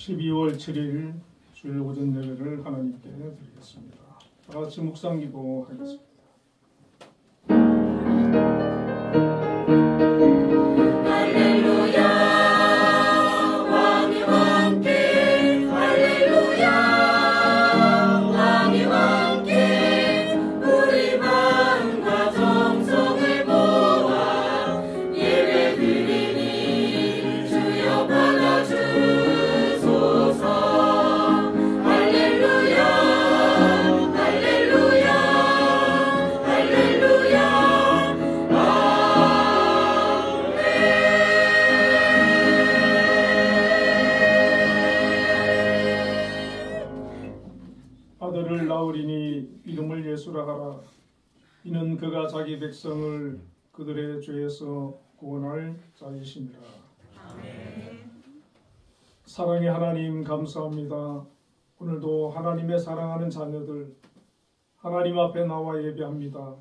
12월 7일 주일 오전 예배를 하나님께 드리겠습니다. 다 같이 묵상 기도하겠습니다. 아들을 낳으리니 이름을 예수라 하라. 이는 그가 자기 백성을 그들의 죄에서 구원할 자이시니라. 아멘. 사랑의 하나님 감사합니다. 오늘도 하나님의 사랑하는 자녀들 하나님 앞에 나와 예배합니다.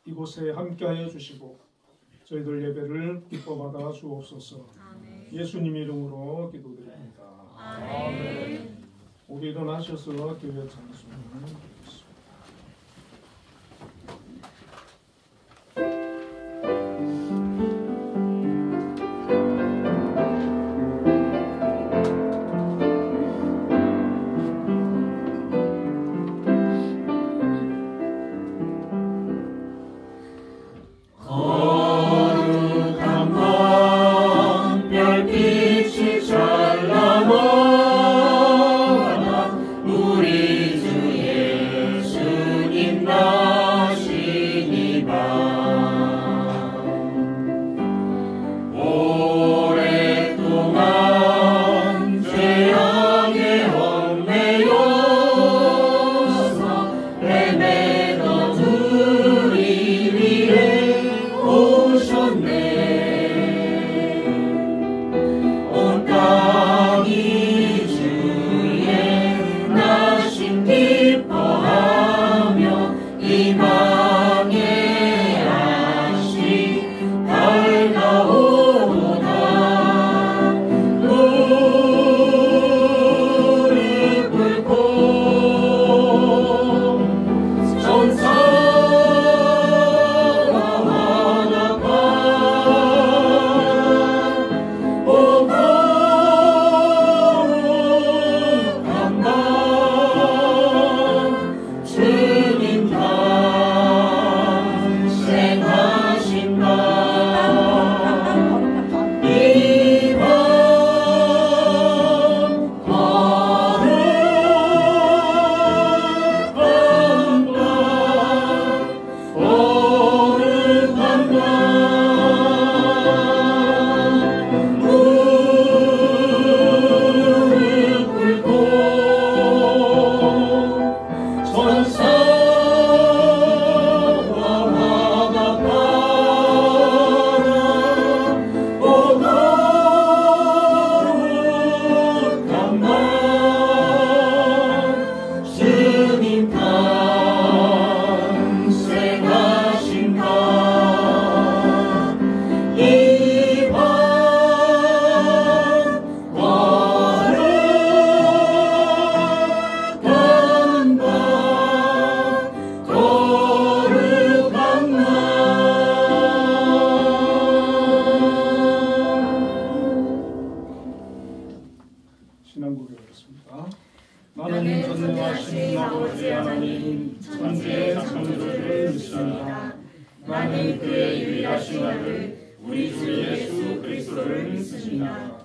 이곳에 함께하여 주시고 저희들 예배를 기뻐 받아 주옵소서. 아멘. 예수님 이름으로 기도드립니다. 아멘. 우리 일어나셔서 교회 찬송을 드리겠습니다. 나는 전능하신 아버지 하나님 천지의 창조주를 믿습니다. 나는 그의 유일하신 아들 우리 주 예수 그리스도를 믿습니다.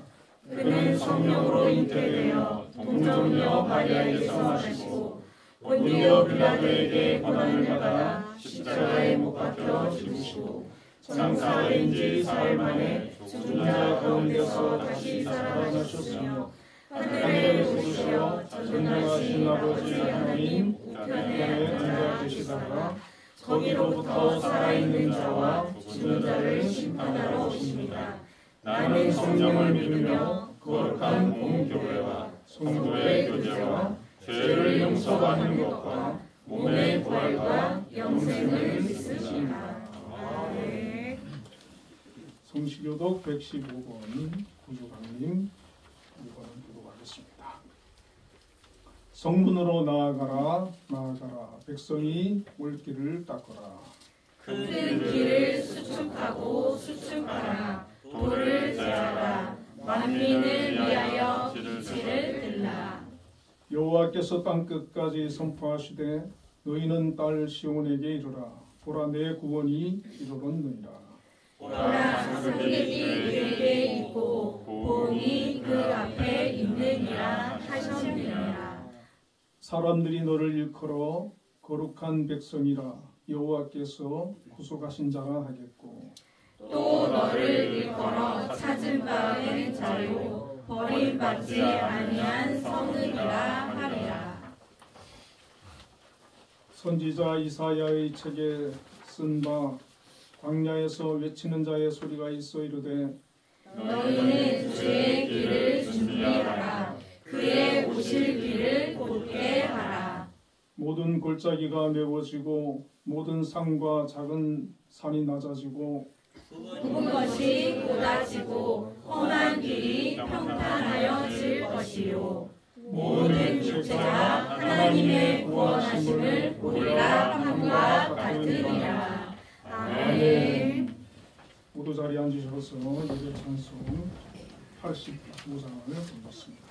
그는 성령으로 잉태되어 동정녀 마리아에게서 나시고 본디오 빌라도에게 고난을 받아 십자가에 못 박혀 죽으시고 장사된 지 사흘 만에 죽은 자 가운데서 다시 살아나셨으며 하늘에 오르시어 전능하신 아버지 하나님 우편에 앉아 계시다가 거기로부터 살아있는 자와 죽은 자를 심판하러 오십니다. 나는 성령을 믿으며 거룩한 공교회와 성도의 교제와 죄를 용서하는 것과 몸의 부활과 영생을 믿습니다. 아멘. 성시교독 115번 구주강님 1번은 기도하겠습니다. 하겠습니다. 성문으로 나아가라 나아가라 백성이 올 길을 닦아라. 큰 길을 수축하고 수축하라. 돌을 제하라. 만민을 위하여 빛을 들라. 여호와께서 땅끝까지 선포하시되 너희는 딸 시온에게 이르라. 보라 내 구원이 이르렀느니라. 보라 상급이 그에게 있고 보응이 그 앞에 있느니라 하셨느니라. 사람들이 너를 일컬어 거룩한 백성이라 여호와께서 구속하신 자라 하겠고 또 너를 일컬어 찾은 바 된 자요 버림받지 아니한 성읍이라 하리라. 선지자 이사야의 책에 쓴 바 광야에서 외치는 자의 소리가 있어 이르되 너희는 주의 길을 준비하라. 그의 오실 길을 곧게 하라. 모든 골짜기가 메워지고 모든 산과 작은 산이 낮아지고 굽은 것이 곧아지고 험한 길이 평탄하여질 것이요 모든 육체가 하나님의 구원하심을 보리라 함과 같으리라. 아멘. 모두 자리에 앉으셔서 예배 찬송 85장을 부르겠습니다.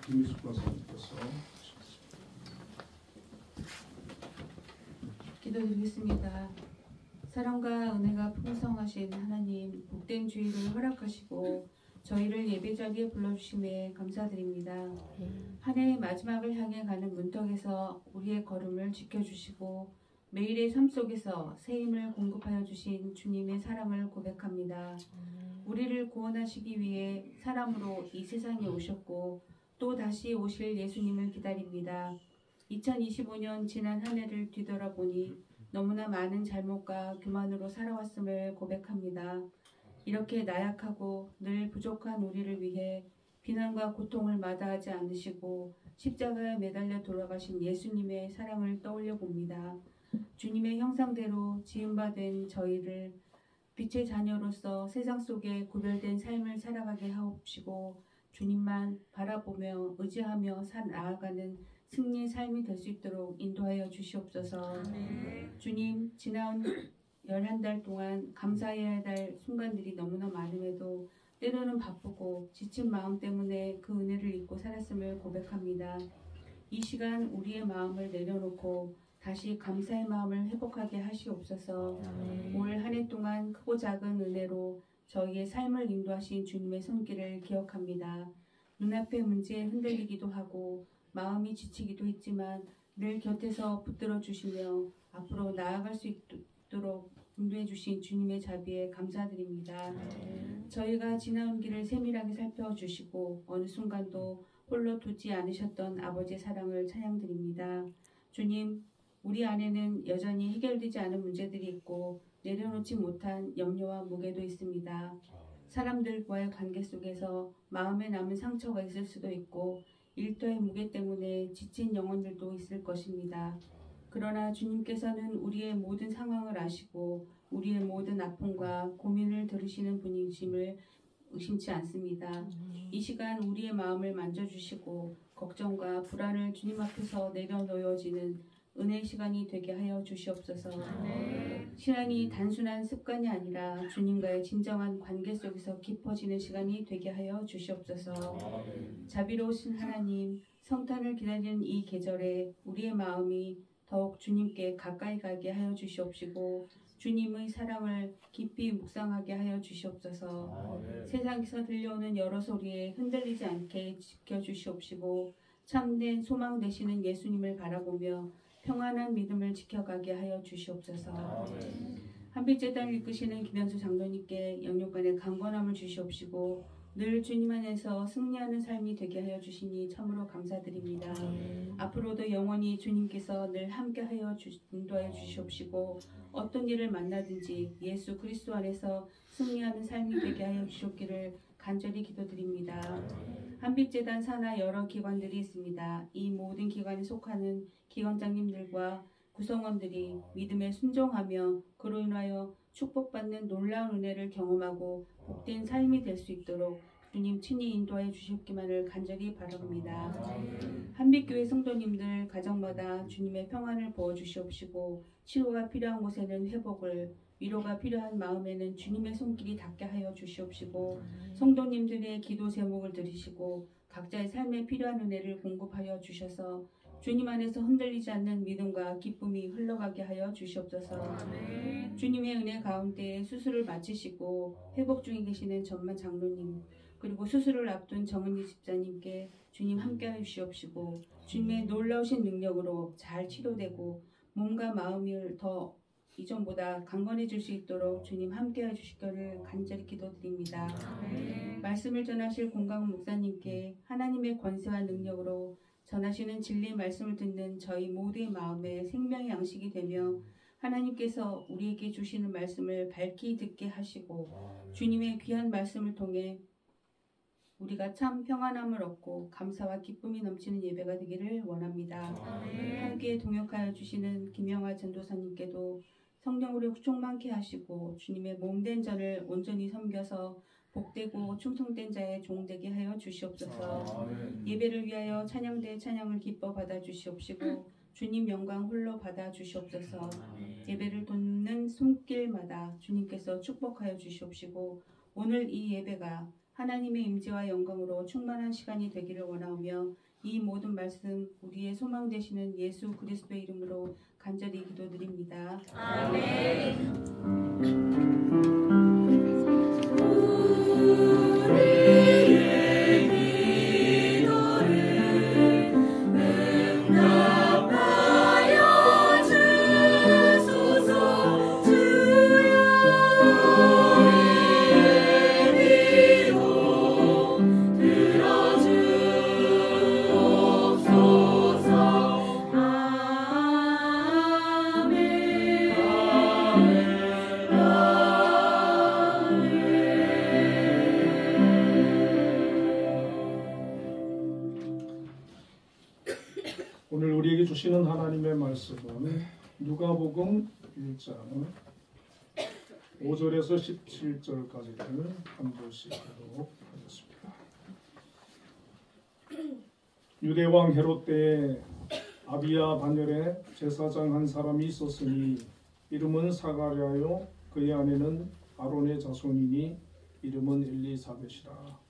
김미숙 권사님께서 기도드리겠습니다. 사랑과 은혜가 풍성하신 하나님, 복된 주일을 허락하시고 저희를 예배자리에 불러주심에 감사드립니다. 한 해의 마지막을 향해 가는 문턱에서 우리의 걸음을 지켜주시고 매일의 삶 속에서 새 힘을 공급하여 주신 주님의 사랑을 고백합니다. 우리를 구원하시기 위해 사람으로 이 세상에 오셨고 또 다시 오실 예수님을 기다립니다. 2025년 지난 한 해를 뒤돌아보니 너무나 많은 잘못과 교만으로 살아왔음을 고백합니다. 이렇게 나약하고 늘 부족한 우리를 위해 비난과 고통을 마다하지 않으시고 십자가에 매달려 돌아가신 예수님의 사랑을 떠올려 봅니다. 주님의 형상대로 지음받은 저희를 빛의 자녀로서 세상 속에 구별된 삶을 살아가게 하옵시고 주님만 바라보며 의지하며 나아가는 승리의 삶이 될 수 있도록 인도하여 주시옵소서. 주님, 지난 11달 동안 감사해야 할 순간들이 너무나 많음에도 때로는 바쁘고 지친 마음 때문에 그 은혜를 잊고 살았음을 고백합니다. 이 시간 우리의 마음을 내려놓고 다시 감사의 마음을 회복하게 하시옵소서. 올 한 해 동안 크고 작은 은혜로 저희의 삶을 인도하신 주님의 손길을 기억합니다. 눈앞의 문제에 흔들리기도 하고 마음이 지치기도 했지만 늘 곁에서 붙들어 주시며 앞으로 나아갈 수 있도록 인도해 주신 주님의 자비에 감사드립니다. 저희가 지나온 길을 세밀하게 살펴주시고 어느 순간도 홀로 두지 않으셨던 아버지의 사랑을 찬양드립니다. 주님, 우리 안에는 여전히 해결되지 않은 문제들이 있고 내려놓지 못한 염려와 무게도 있습니다. 사람들과의 관계 속에서 마음에 남은 상처가 있을 수도 있고 일터의 무게 때문에 지친 영혼들도 있을 것입니다. 그러나 주님께서는 우리의 모든 상황을 아시고 우리의 모든 아픔과 고민을 들으시는 분이심을 의심치 않습니다. 이 시간 우리의 마음을 만져주시고 걱정과 불안을 주님 앞에서 내려놓여지는 은혜의 시간이 되게 하여 주시옵소서. 신앙이 단순한 습관이 아니라 주님과의 진정한 관계 속에서 깊어지는 시간이 되게 하여 주시옵소서. 자비로우신 하나님, 성탄을 기다리는 이 계절에 우리의 마음이 더욱 주님께 가까이 가게 하여 주시옵시고 주님의 사랑을 깊이 묵상하게 하여 주시옵소서. 세상에서 들려오는 여러 소리에 흔들리지 않게 지켜주시옵시고 참된 소망 되시는 예수님을 바라보며 평안한 믿음을 지켜가게 하여 주시옵소서. 한빛재단을 이끄시는 김현수 장로님께 영육간의 강건함을 주시옵시고 늘 주님 안에서 승리하는 삶이 되게 하여 주시니 참으로 감사드립니다. 앞으로도 영원히 주님께서 늘 함께하여 인도하여 주시옵시고 어떤 일을 만나든지 예수 그리스도 안에서 승리하는 삶이 되게 하여 주시옵기를 간절히 기도드립니다. 한빛재단 산하 여러 기관들이 있습니다. 이 모든 기관에 속하는 기관장님들과 구성원들이 믿음에 순종하며 그로 인하여 축복받는 놀라운 은혜를 경험하고 복된 삶이 될 수 있도록 주님 친히 인도하여 주시옵기만을 간절히 바랍니다. 한빛교회 성도님들 가정마다 주님의 평안을 부어주시옵시고 치료가 필요한 곳에는 회복을, 위로가 필요한 마음에는 주님의 손길이 닿게 하여 주시옵시고 성도님들의 기도 제목을 들으시고 각자의 삶에 필요한 은혜를 공급하여 주셔서 주님 안에서 흔들리지 않는 믿음과 기쁨이 흘러가게 하여 주시옵소서. 주님의 은혜 가운데 수술을 마치시고 회복 중에 계시는 전만 장로님 그리고 수술을 앞둔 정은지 집사님께 주님 함께하여 주시옵시고 주님의 놀라우신 능력으로 잘 치료되고 몸과 마음을 더 이전보다 강건해질 수 있도록 주님 함께해 주시기를 간절히 기도드립니다. 말씀을 전하실 공강 목사님께 하나님의 권세와 능력으로 전하시는 진리의 말씀을 듣는 저희 모두의 마음에 생명의 양식이 되며 하나님께서 우리에게 주시는 말씀을 밝히 듣게 하시고 주님의 귀한 말씀을 통해 우리가 참 평안함을 얻고 감사와 기쁨이 넘치는 예배가 되기를 원합니다. 함께 동역하여 주시는 김영하 전도사님께도 성령으로 충만케 하시고 주님의 몸된 전을 온전히 섬겨서 복되고 충성된 자의 종되게 하여 주시옵소서. 예배를 위하여 찬양대 찬양을 기뻐 받아 주시옵시고 주님 영광 홀로 받아 주시옵소서. 예배를 돕는 손길마다 주님께서 축복하여 주시옵시고 오늘 이 예배가 하나님의 임재와 영광으로 충만한 시간이 되기를 원하오며 이 모든 말씀 우리의 소망 되시는 예수 그리스도의 이름으로 간절히 기도드립니다. 아멘. 오늘 우리에게 주시는 하나님의 말씀은 누가복음 1장 5절에서 17절까지를 한 절씩 하도록 하겠습니다. 유대왕 헤롯 때에 아비야 반열에 제사장 한 사람이 있었으니 이름은 사가랴요 그의 아내는 아론의 자손이니 이름은 엘리사벳이라.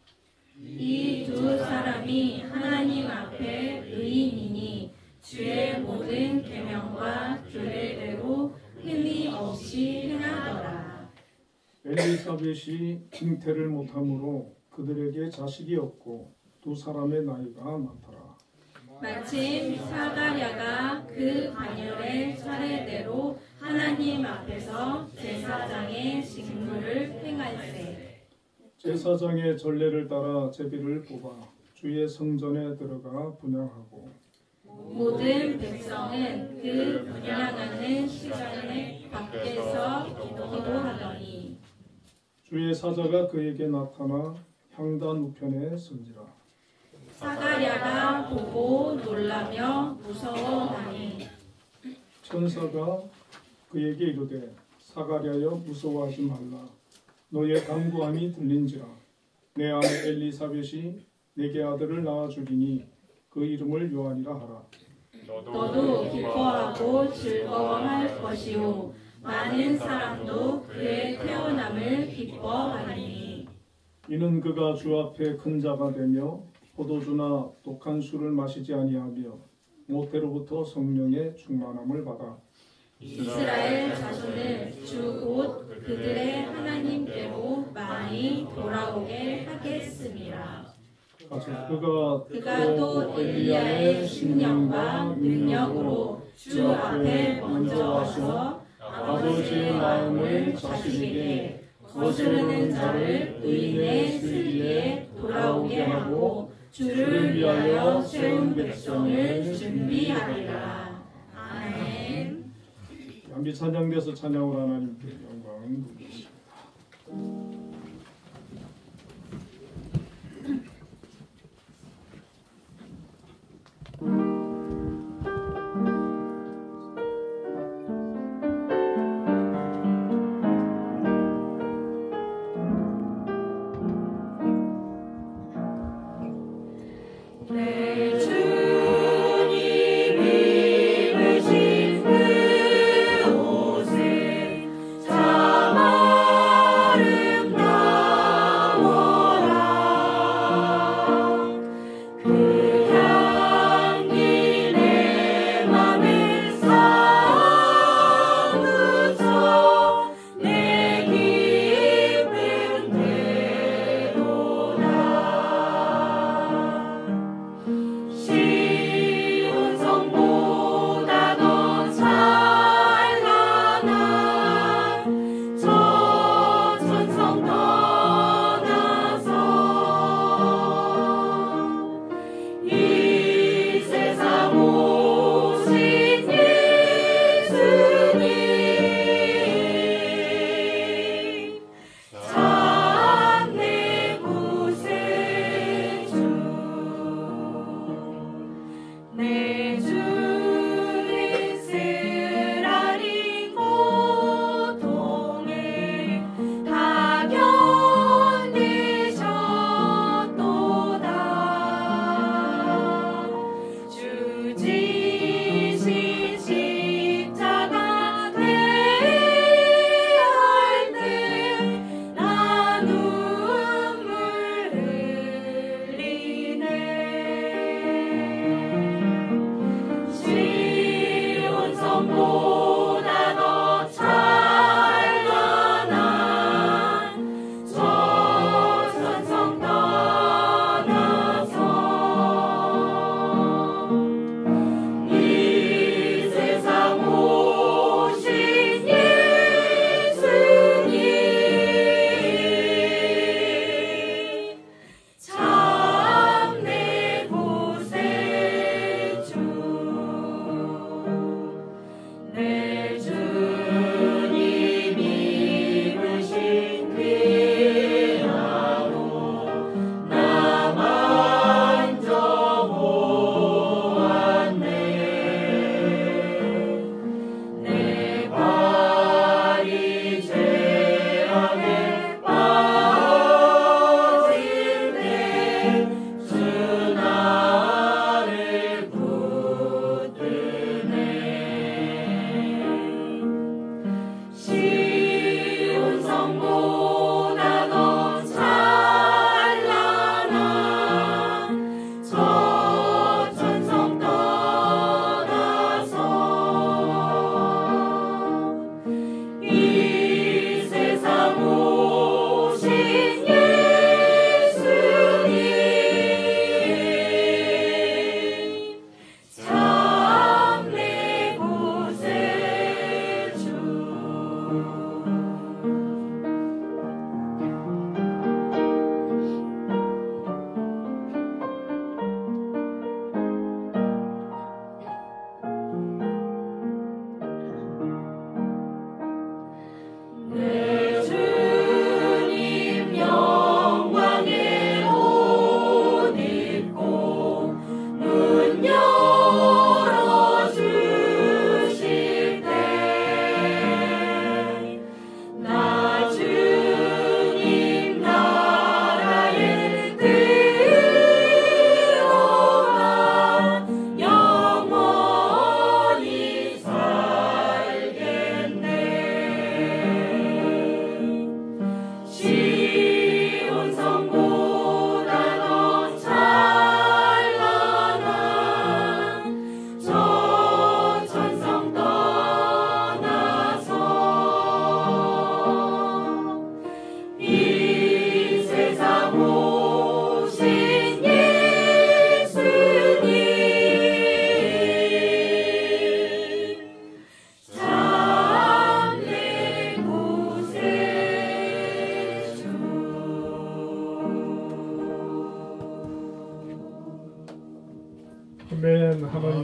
이 두 사람이 하나님 앞에 의인이니 주의 모든 계명과 규례대로 흠이 없이 행하더라. 엘리사벳이 잉태를 못함으로 그들에게 자식이 없고 두 사람의 나이가 많더라. 마침 사가랴가 그 반열의 차례대로 하나님 앞에서 제사장의 직무를 행할세. 제사장의 전례를 따라 제비를 뽑아 주의 성전에 들어가 분향하고 모든 백성은 그 분향하는 시간에 밖에서 기도하더니 주의 사자가 그에게 나타나 향단 우편에 선지라. 사가랴가 보고 놀라며 무서워하니 천사가 그에게 이르되 사가랴여 무서워하지 말라. 너의 간구함이 들린지라. 내 아내 엘리사벳이 내게 아들을 낳아주리니 그 이름을 요한이라 하라. 너도 기뻐하고 즐거워할 것이요 많은 사람도 그의 태어남을 기뻐하리니 이는 그가 주 앞에 큰 자가 되며 포도주나 독한 술을 마시지 아니하며 모태로부터 성령의 충만함을 받아 이스라엘 자손을 주 곧 그들의 하나님께로 많이 돌아오게 하겠습니다. 그가 또 엘리야의 신령과 능력으로 주 앞에 먼저 와서 아버지의 마음을 자식에게 거스르는 자를 의인의 슬기에 돌아오게 하고 주를 위하여 세운 백성을 준비하리라. 아멘. 양비 찬양돼서 찬양을 하나님께 영광을 돌리겠습니다. 내 주님이 입으신 그 옷을 참아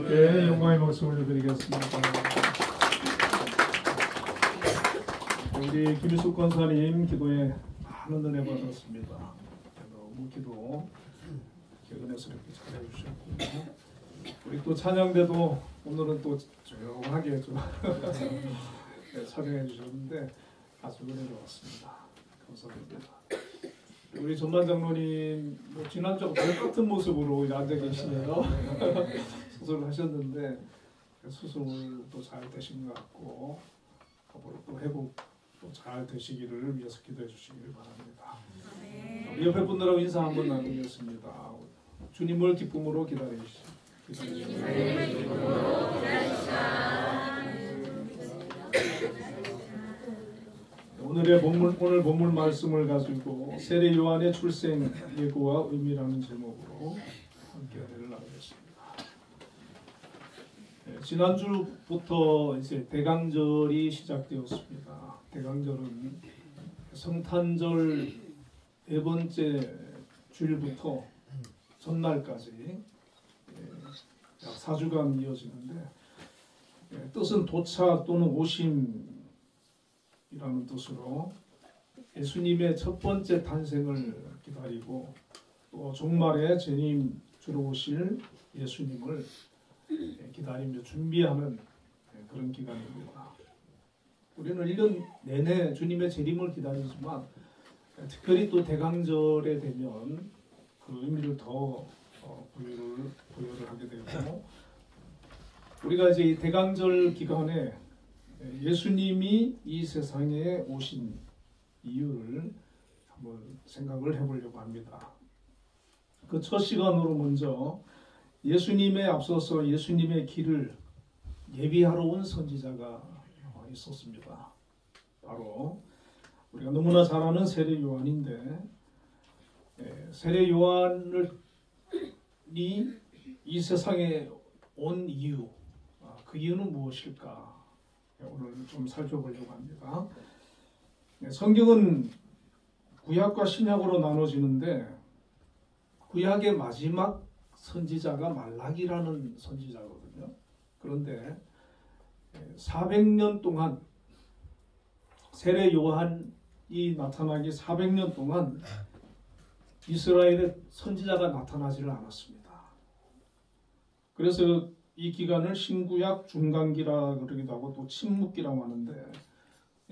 주님께 영광의 말씀을 드리겠습니다. 우리 김일숙 권사님 기도에 많은 은혜 받았습니다. 너무 기도 은혜스럽게 잘해주셨고, 우리 또 찬양대도 오늘은 또 조용하게 좀 찬양해 주셨는데 아주 은혜로웠습니다. 감사합니다. 우리 전만 장로님 지난주하고 똑같은 모습으로 앉아 계시네요. 수술을 하셨는데 수술도 잘 되신 것 같고 앞으로 또 회복도 잘 되시기를 위해서 기도해 주시기를 바랍니다. 우리 옆에 분들하고 인사 한번 나누겠습니다. 주님을 기쁨으로 기다리시죠. 오늘 본문 말씀을 가지고 세례 요한의 출생 예고와 의미라는 제목으로 함께 은혜를 나누겠습니다. 지난주부터 이제 대강절이 시작되었습니다. 대강절은 성탄절 네 번째 주일부터 전날까지 약 4주간 이어지는데, 뜻은 도착 또는 오심이라는 뜻으로 예수님의 첫 번째 탄생을 기다리고 또 종말에 재림 주러 오실 예수님을 기다리며 준비하는 그런 기간입니다. 우리는 1년 내내 주님의 재림을 기다리지만 특별히 또 대강절에 되면 그 의미를 더 부여를 하게 되고, 우리가 이제 이 대강절 기간에 예수님이 이 세상에 오신 이유를 한번 생각을 해보려고 합니다. 그 첫 시간으로 먼저 예수님에 앞서서 예수님의 길을 예비하러 온 선지자가 있었습니다. 바로 우리가 너무나 잘 아는 세례 요한인데, 세례 요한이 이 세상에 온 이유, 그 이유는 무엇일까? 오늘 좀 살펴보려고 합니다. 성경은 구약과 신약으로 나눠지는데, 구약의 마지막 선지자가 말라기라는 선지자거든요. 그런데 400년 동안 세례 요한이 나타나기 400년 동안 이스라엘의 선지자가 나타나지를 않았습니다. 그래서 이 기간을 신구약 중간기라 그러기도 하고 또 침묵기라고 하는데,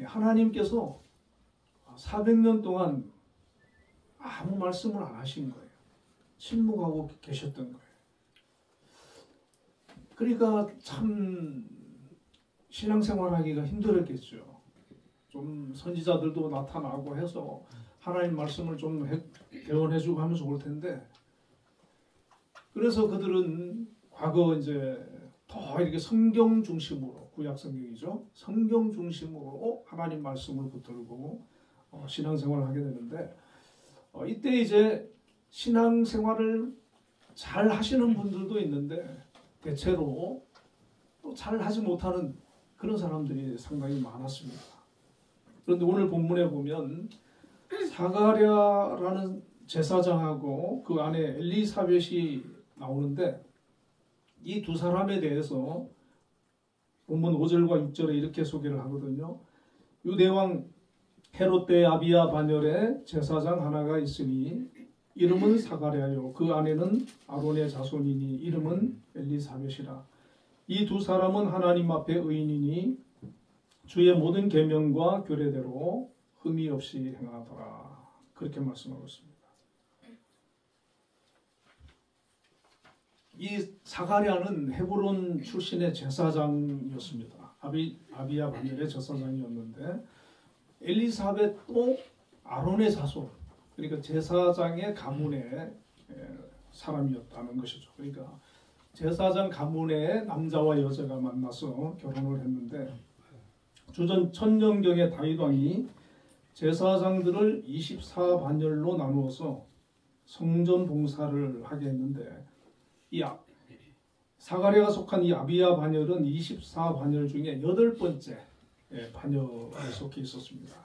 하나님께서 400년 동안 아무 말씀을 안 하신 거예요. 침묵하고 계셨던 거예요. 그러니까 참 신앙생활하기가 힘들었겠죠. 좀 선지자들도 나타나고 해서 하나님 말씀을 좀 대언해주고 하면 좋을 텐데, 그래서 그들은 과거 이제 더 이렇게 성경 중심으로, 구약 성경이죠, 성경 중심으로 하나님 말씀을 붙들고 신앙생활을 하게 되는데, 이때 이제 신앙생활을 잘 하시는 분들도 있는데 대체로 또 잘 하지 못하는 그런 사람들이 상당히 많았습니다. 그런데 오늘 본문에 보면 사가랴라는 제사장하고 그 안에 엘리사벳이 나오는데, 이 두 사람에 대해서 본문 5절과 6절에 이렇게 소개를 하거든요. 유대왕 헤롯 때 아비야 반열에 제사장 하나가 있으니 이름은 사가랴요, 그 아내는 아론의 자손이니 이름은 엘리사벳이라. 이 두 사람은 하나님 앞에 의인이니 주의 모든 계명과 규례대로 흠이 없이 행하더라. 그렇게 말씀하고 있습니다. 이 사가랴는 헤브론 출신의 제사장이었습니다. 아비야 반열의 제사장이었는데, 엘리사벳도 아론의 자손, 그러니까 제사장의 가문의 사람이었다는 것이죠. 그러니까 제사장 가문의 남자와 여자가 만나서 결혼을 했는데, 주전 천년경에 다윗 왕이 제사장들을 24반열로 나누어서 성전 봉사를 하게 했는데, 이 사가랴가 속한 이 아비야 반열은 24반열 중에 8번째 반열에 속해 있었습니다.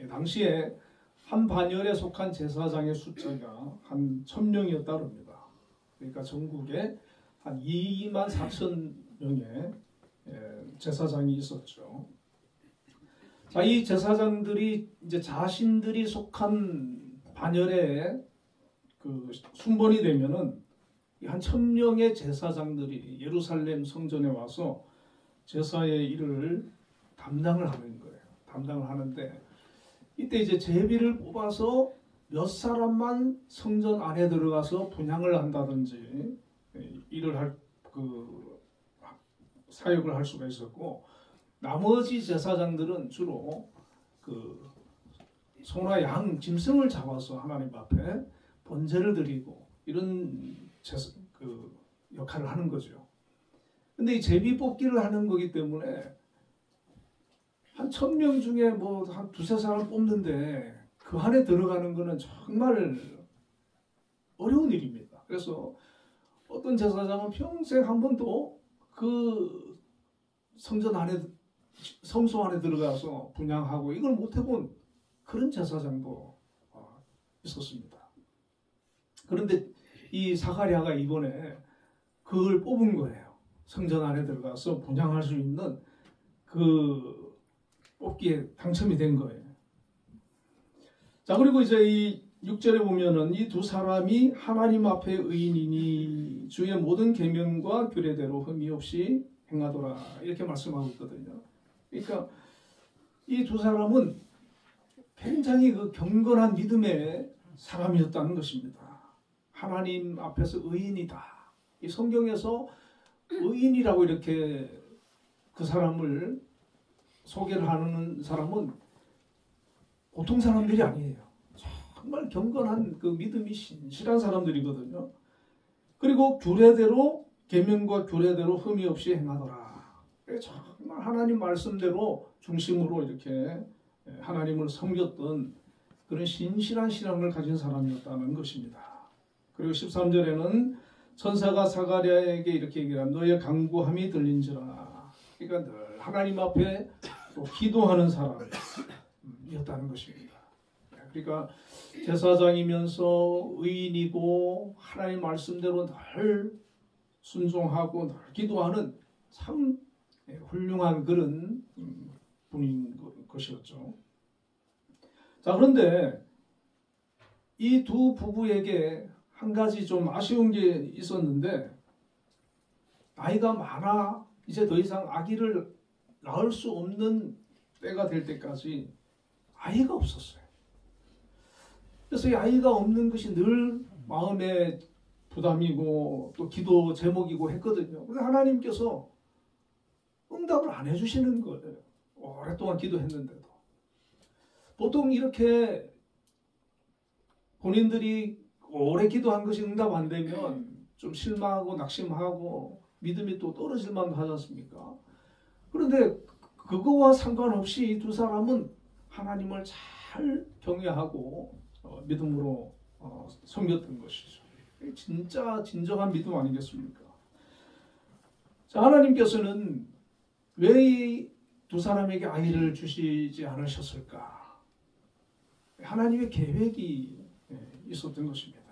당시에 한 반열에 속한 제사장의 숫자가 한 1000명이었다 합니다. 그러니까 전국에 한 2만 4천 명의 제사장이 있었죠. 자, 이 제사장들이 이제 자신들이 속한 반열에 그 순번이 되면은 한 1,000명의 제사장들이 예루살렘 성전에 와서 제사의 일을 담당을 하는 거예요. 담당을 하는데 이때 이제 제비를 뽑아서 몇 사람만 성전 안에 들어가서 분향을 한다든지 일을 할 그 사역을 할 수가 있었고, 나머지 제사장들은 주로 그 소나 양, 짐승을 잡아서 하나님 앞에 번제를 드리고 이런 그 역할을 하는 거죠. 근데 이 제비 뽑기를 하는 거기 때문에 한 1,000명 중에 뭐 한 두세 사람 뽑는데 그 안에 들어가는 거는 정말 어려운 일입니다. 그래서 어떤 제사장은 평생 한 번도 그 성전 안에, 성소 안에 들어가서 분향하고 이걸 못 해본 그런 제사장도 있었습니다. 그런데 이 사가랴가 이번에 그걸 뽑은 거예요. 성전 안에 들어가서 분향할 수 있는 그 뽑기에 당첨이 된 거예요. 자, 그리고 이제 이 6절에 보면은 이 두 사람이 하나님 앞에 의인이니 주의 모든 계명과 규례대로 흠이 없이 행하더라, 이렇게 말씀하고 있거든요. 그러니까 이 두 사람은 굉장히 그 경건한 믿음의 사람이었다는 것입니다. 하나님 앞에서 의인이다. 이 성경에서 의인이라고 이렇게 그 사람을 소개를 하는 사람은 보통 사람들이 아니에요. 정말 경건한 그 믿음이 신실한 사람들이거든요. 그리고 규례대로, 계명과 규례대로 흠이 없이 행하더라. 정말 하나님 말씀대로 중심으로 이렇게 하나님을 섬겼던 그런 신실한 신앙을 가진 사람이었다는 것입니다. 그리고 13절에는 천사가 사가랴에게 이렇게 얘기합니다. 너의 간구함이 들린지라. 그러니까 늘 하나님 앞에 또 기도하는 사람이었다는 것입니다. 그러니까 제사장이면서 의인이고 하나님 말씀대로 늘 순종하고 늘 기도하는 참 훌륭한 그런 분인 것이었죠. 자, 그런데 이 두 부부에게 한 가지 좀 아쉬운 게 있었는데, 나이가 많아 이제 더 이상 아기를 낳을 수 없는 때가 될 때까지 아이가 없었어요. 그래서 이 아이가 없는 것이 늘 마음의 부담이고 또 기도 제목이고 했거든요. 근데 하나님께서 응답을 안 해주시는 거예요. 오랫동안 기도했는데도. 보통 이렇게 본인들이 오래 기도한 것이 응답 안 되면 좀 실망하고 낙심하고 믿음이 또 떨어질 만도 하지 않습니까? 그런데 그거와 상관없이 이 두 사람은 하나님을 잘 경외하고 믿음으로 섬겼던 것이죠. 진짜 진정한 믿음 아니겠습니까? 자, 하나님께서는 왜 이 두 사람에게 아이를 주시지 않으셨을까? 하나님의 계획이 있었던 것입니다.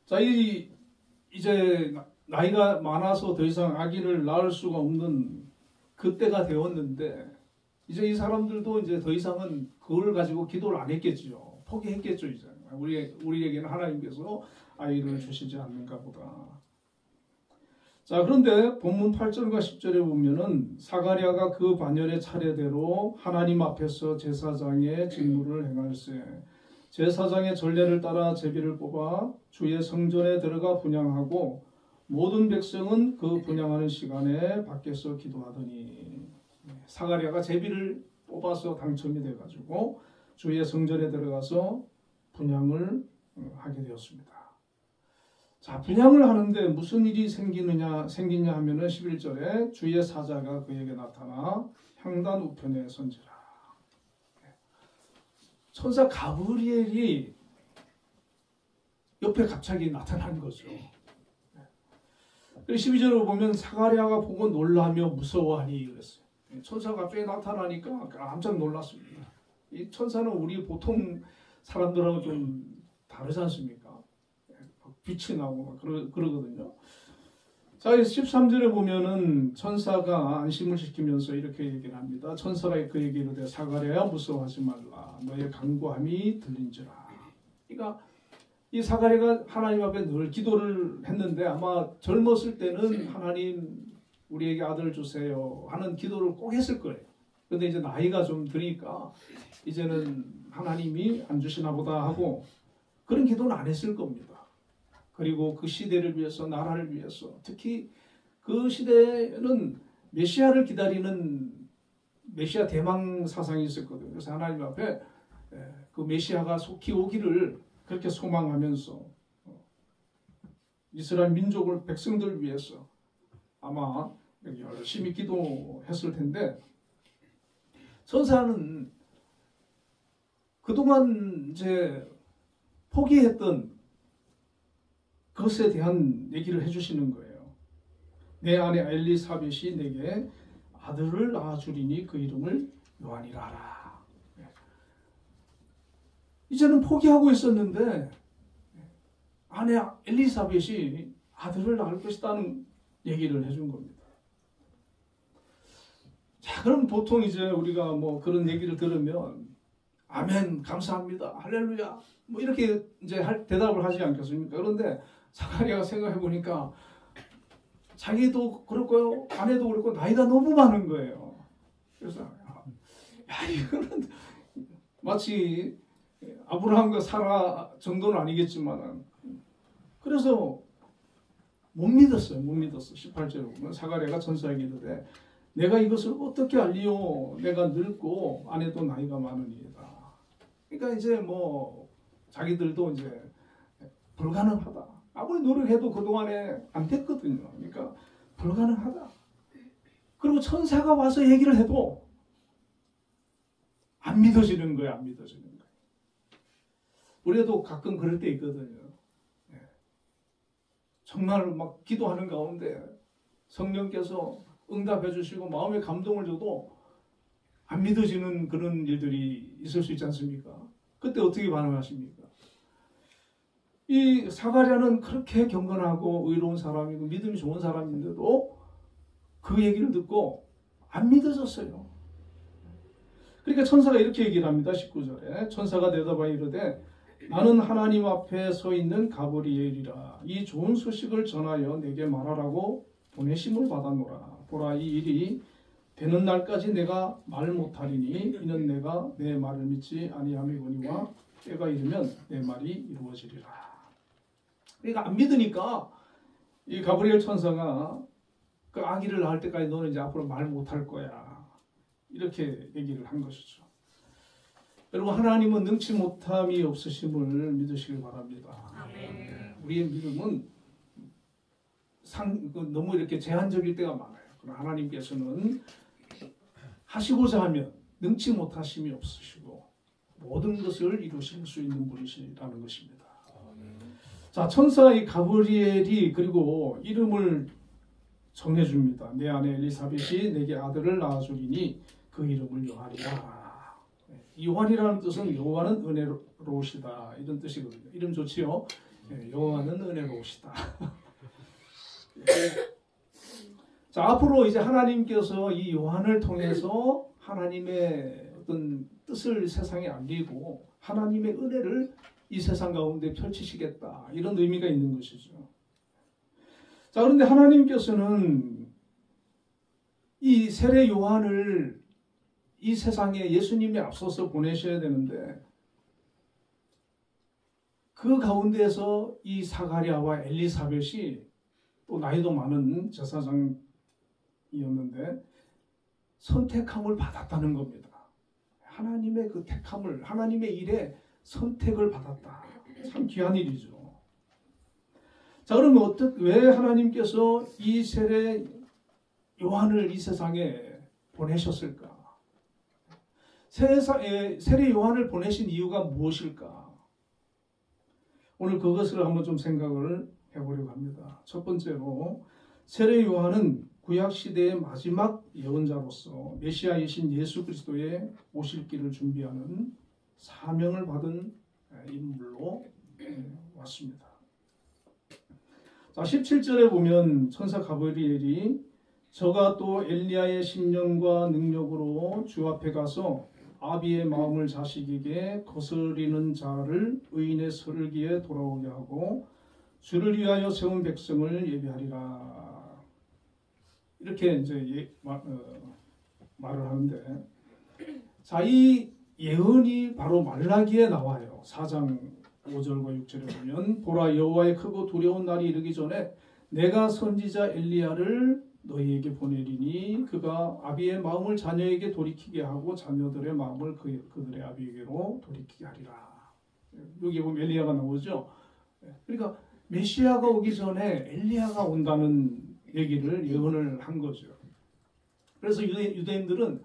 자, 이제 나이가 많아서 더 이상 아기를 낳을 수가 없는 그때가 되었는데, 이제 이 사람들도 이제 더 이상은 그걸 가지고 기도를 안 했겠죠. 포기했겠죠. 이제 우리에게는 하나님께서 아이를 주시지 않는가 보다. 자, 그런데 본문 8절과 10절에 보면은 사가랴가 그 반열의 차례대로 하나님 앞에서 제사장의 직무를 행할세. 제사장의 전례를 따라 제비를 뽑아 주의 성전에 들어가 분향하고 모든 백성은 그 분향하는 시간에 밖에서 기도하더니, 사가랴가 제비를 뽑아서 당첨이 돼가지고 주의 성전에 들어가서 분향을 하게 되었습니다. 자, 분향을 하는데 무슨 일이 생기냐 하면은 11절에 주의 사자가 그에게 나타나 향단 우편에 선지라. 천사 가브리엘이 옆에 갑자기 나타난 거죠. 12절을 보면 사가랴가 보고 놀라며 무서워하니 그랬어요. 천사가 갑자기 나타나니까 깜짝 놀랐습니다. 이 천사는 우리 보통 사람들하고 좀 다르지 않습니까? 빛이 나고 막 그러거든요. 자, 13절에 보면은 천사가 안심을 시키면서 이렇게 얘기를 합니다. 천사가 그에게 이르되 사가랴야 무서워하지 말라. 너의 간구함이 들린지라. 그러니까 이 사가랴가 하나님 앞에 늘 기도를 했는데 아마 젊었을 때는 하나님 우리에게 아들 주세요 하는 기도를 꼭 했을 거예요. 근데 이제 나이가 좀 드니까 이제는 하나님이 안 주시나 보다 하고 그런 기도는 안 했을 겁니다. 그리고 그 시대를 위해서, 나라를 위해서, 특히 그 시대는 메시아를 기다리는 메시아 대망 사상이 있었거든요. 그래서 하나님 앞에 그 메시아가 속히 오기를 그렇게 소망하면서 이스라엘 민족을, 백성들을 위해서 아마 열심히 기도했을 텐데, 천사는 그동안 이제 포기했던 그것에 대한 얘기를 해주시는 거예요. 내 아내 엘리사벳이 내게 아들을 낳아주리니 그 이름을 요한이라 하라. 이제는 포기하고 있었는데 아내 엘리사벳이 아들을 낳을 것이라는 얘기를 해준 겁니다. 자, 그럼 보통 이제 우리가 뭐 그런 얘기를 들으면 아멘, 감사합니다, 할렐루야, 뭐 이렇게 이제 대답을 하지 않겠습니까? 그런데 사가랴가 생각해 보니까 자기도 그렇고요, 아내도 그렇고 나이가 너무 많은 거예요. 그래서 야, 이거는 마치 아브라함과 사라 정도는 아니겠지만, 그래서 못 믿었어요. 못 믿었어. 18절에 보면 사가랴가 천사에게 이르되 내가 이것을 어떻게 알리요? 내가 늙고 아내도 나이가 많으니이다. 그러니까 이제 뭐 자기들도 이제 불가능하다. 아무리 노력해도 그동안에 안 됐거든요. 그러니까 불가능하다. 그리고 천사가 와서 얘기를 해도 안 믿어지는 거예요. 안 믿어지는 거예요. 우리도 가끔 그럴 때 있거든요. 정말 막 기도하는 가운데 성령께서 응답해 주시고 마음에 감동을 줘도 안 믿어지는 그런 일들이 있을 수 있지 않습니까? 그때 어떻게 반응하십니까? 이 사가랴는 그렇게 경건하고 의로운 사람이고 믿음이 좋은 사람인데도 그 얘기를 듣고 안 믿어졌어요. 그러니까 천사가 이렇게 얘기를 합니다. 19절에 천사가 대답하여 이르되 나는 하나님 앞에 서 있는 가브리엘이라. 이 좋은 소식을 전하여 내게 말하라고 보내심을 받았노라. 보라, 이 일이 되는 날까지 내가 말 못하리니 이는 내가 내 말을 믿지 아니함이거니와 때가 이르면 내 말이 이루어지리라. 그러니까 안 믿으니까 이 가브리엘 천사가 그 아기를 낳을 때까지 너는 이제 앞으로 말 못할 거야, 이렇게 얘기를 한 것이죠. 여러분, 하나님은 능치 못함이 없으심을 믿으시길 바랍니다. 아멘. 우리의 믿음은 너무 이렇게 제한적일 때가 많아요. 그러나 하나님께서는 하시고자 하면 능치 못하심이 없으시고 모든 것을 이루실 수 있는 분이시라는 것입니다. 자, 천사 이 가브리엘이 그리고 이름을 정해줍니다. 내 아내 엘리사벳이 내게 아들을 낳아주리니 그 이름을 요한이라. 요한이라는 뜻은 여호와는 은혜로우시다, 이런 뜻이거든요. 이름 좋지요? 여호와는 은혜로우시다. 자, 앞으로 이제 하나님께서 이 요한을 통해서 하나님의 어떤 뜻을 세상에 알리고 하나님의 은혜를 이 세상 가운데 펼치시겠다, 이런 의미가 있는 것이죠. 자, 그런데 하나님께서는 이 세례 요한을 이 세상에 예수님이 앞서서 보내셔야 되는데 그 가운데서 이 사가랴와 엘리사벳이 또 나이도 많은 제사장이었는데 선택함을 받았다는 겁니다. 하나님의 그 택함을, 하나님의 일에 선택을 받았다. 참 귀한 일이죠. 자, 그러면 왜 하나님께서 이 세례 요한을 이 세상에 보내셨을까? 세례 요한을 보내신 이유가 무엇일까? 오늘 그것을 한번 좀 생각을 해보려고 합니다. 첫 번째로 세례 요한은 구약 시대의 마지막 예언자로서 메시아이신 예수 그리스도의 오실 길을 준비하는 사명을 받은 인물로 왔습니다. 자, 17절에 보면 천사 가브리엘이 저가 또 엘리야의 심령과 능력으로 주 앞에 가서 아비의 마음을 자식에게 거스리는 자를 의인의 설기에 돌아오게 하고 주를 위하여 세운 백성을 예비하리라. 이렇게 이제 말을 하는데, 자, 이 예언이 바로 말라기에 나와요. 4장 5절과 6절에 보면 보라 여호와의 크고 두려운 날이 이르기 전에 내가 선지자 엘리야를 너희에게 보내리니 그가 아비의 마음을 자녀에게 돌이키게 하고 자녀들의 마음을 그들의 아비에게로 돌이키게 하리라. 여기 보면 엘리야가 나오죠. 그러니까 메시아가 오기 전에 엘리야가 온다는 얘기를 예언을 한 거죠. 그래서 유대인들은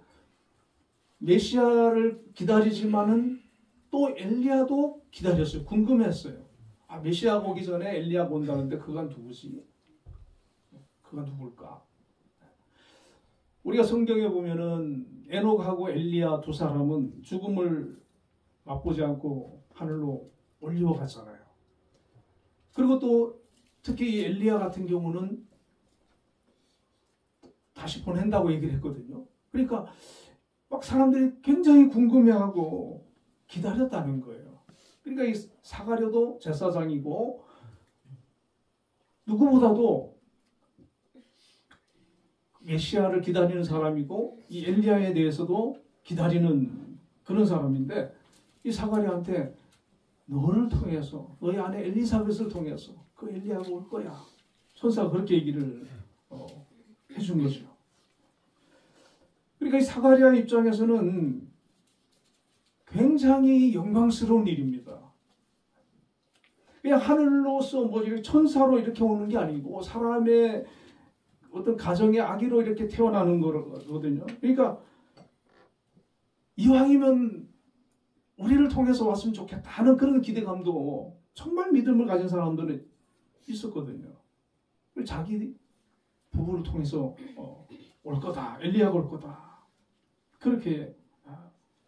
메시아를 기다리지만은 또 엘리야도 기다렸어요. 궁금했어요. 아, 메시아가 오기 전에 엘리야가 온다는데 그가 누구지? 그가 누굴까? 우리가 성경에 보면은 에녹하고 엘리야 두 사람은 죽음을 맛보지 않고 하늘로 올려갔잖아요. 그리고 또 특히 이 엘리야 같은 경우는 다시 보낸다고 얘기를 했거든요. 그러니까 막 사람들이 굉장히 궁금해하고 기다렸다는 거예요. 그러니까 이 사가랴도 제사장이고 누구보다도 메시아를 기다리는 사람이고 이 엘리야에 대해서도 기다리는 그런 사람인데, 이 사가랴한테 너를 통해서 너희 아내 엘리사벳을 통해서 그 엘리야가 올 거야. 천사가 그렇게 얘기를 해준 거죠. 그러니까 이 사가랴 입장에서는 굉장히 영광스러운 일입니다. 그냥 하늘로서 뭐 천사로 이렇게 오는 게 아니고 사람의 어떤 가정의 아기로 이렇게 태어나는 거거든요. 그러니까 이왕이면 우리를 통해서 왔으면 좋겠다 하는 그런 기대감도 정말 믿음을 가진 사람들은 있었거든요. 자기 부부를 통해서 올 거다, 엘리야가 올 거다, 그렇게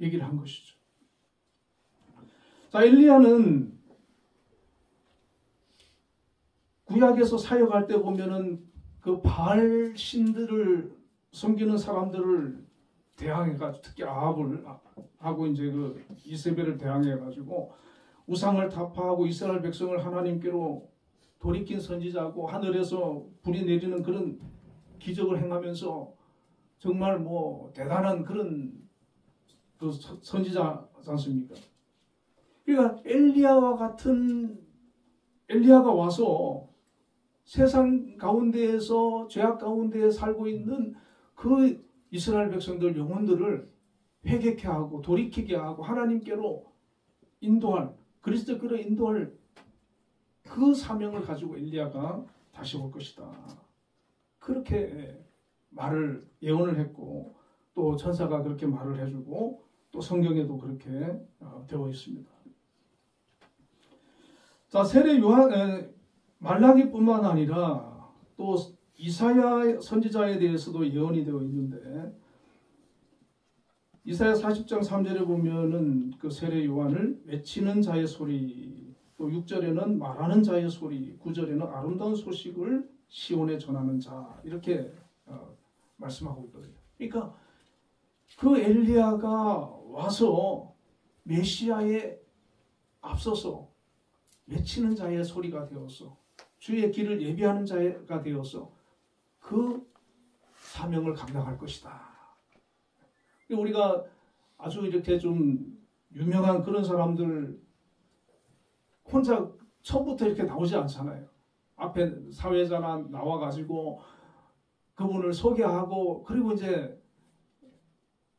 얘기를 한 것이죠. 자, 엘리야는 구약에서 사역할 때 보면은 그 바알 신들을 섬기는 사람들을 대항해가지고, 특히 아합을 하고 이제 그 이세벨을 대항해가지고 우상을 타파하고 이스라엘 백성을 하나님께로 돌이킨 선지자고 하늘에서 불이 내리는 그런 기적을 행하면서 정말 뭐 대단한 그런 그 선지자지 않습니까? 그러니까 엘리야와 같은 엘리야가 와서 세상 가운데에서 죄악 가운데 살고 있는 그 이스라엘 백성들 영혼들을 회개케 하고 돌이키게 하고 하나님께로 인도할, 그리스도께로 인도할 그 사명을 가지고 엘리야가 다시 올 것이다. 그렇게 말을 예언을 했고 또 천사가 그렇게 말을 해주고 또 성경에도 그렇게 되어 있습니다. 자, 세례 요한 말라기뿐만 아니라 또 이사야 선지자에 대해서도 예언이 되어 있는데, 이사야 40장 3절에 보면은 그 세례 요한을 외치는 자의 소리, 또 6절에는 말하는 자의 소리, 9절에는 아름다운 소식을 시온에 전하는 자, 이렇게 말씀하고 있거든요. 그러니까 그 엘리야가 와서 메시아에 앞서서 외치는 자의 소리가 되어서 주의 길을 예비하는 자가 되어서 그 사명을 감당할 것이다. 우리가 아주 이렇게 좀 유명한 그런 사람들 혼자 처음부터 이렇게 나오지 않잖아요. 앞에 사회자나 나와가지고 그분을 소개하고 그리고 이제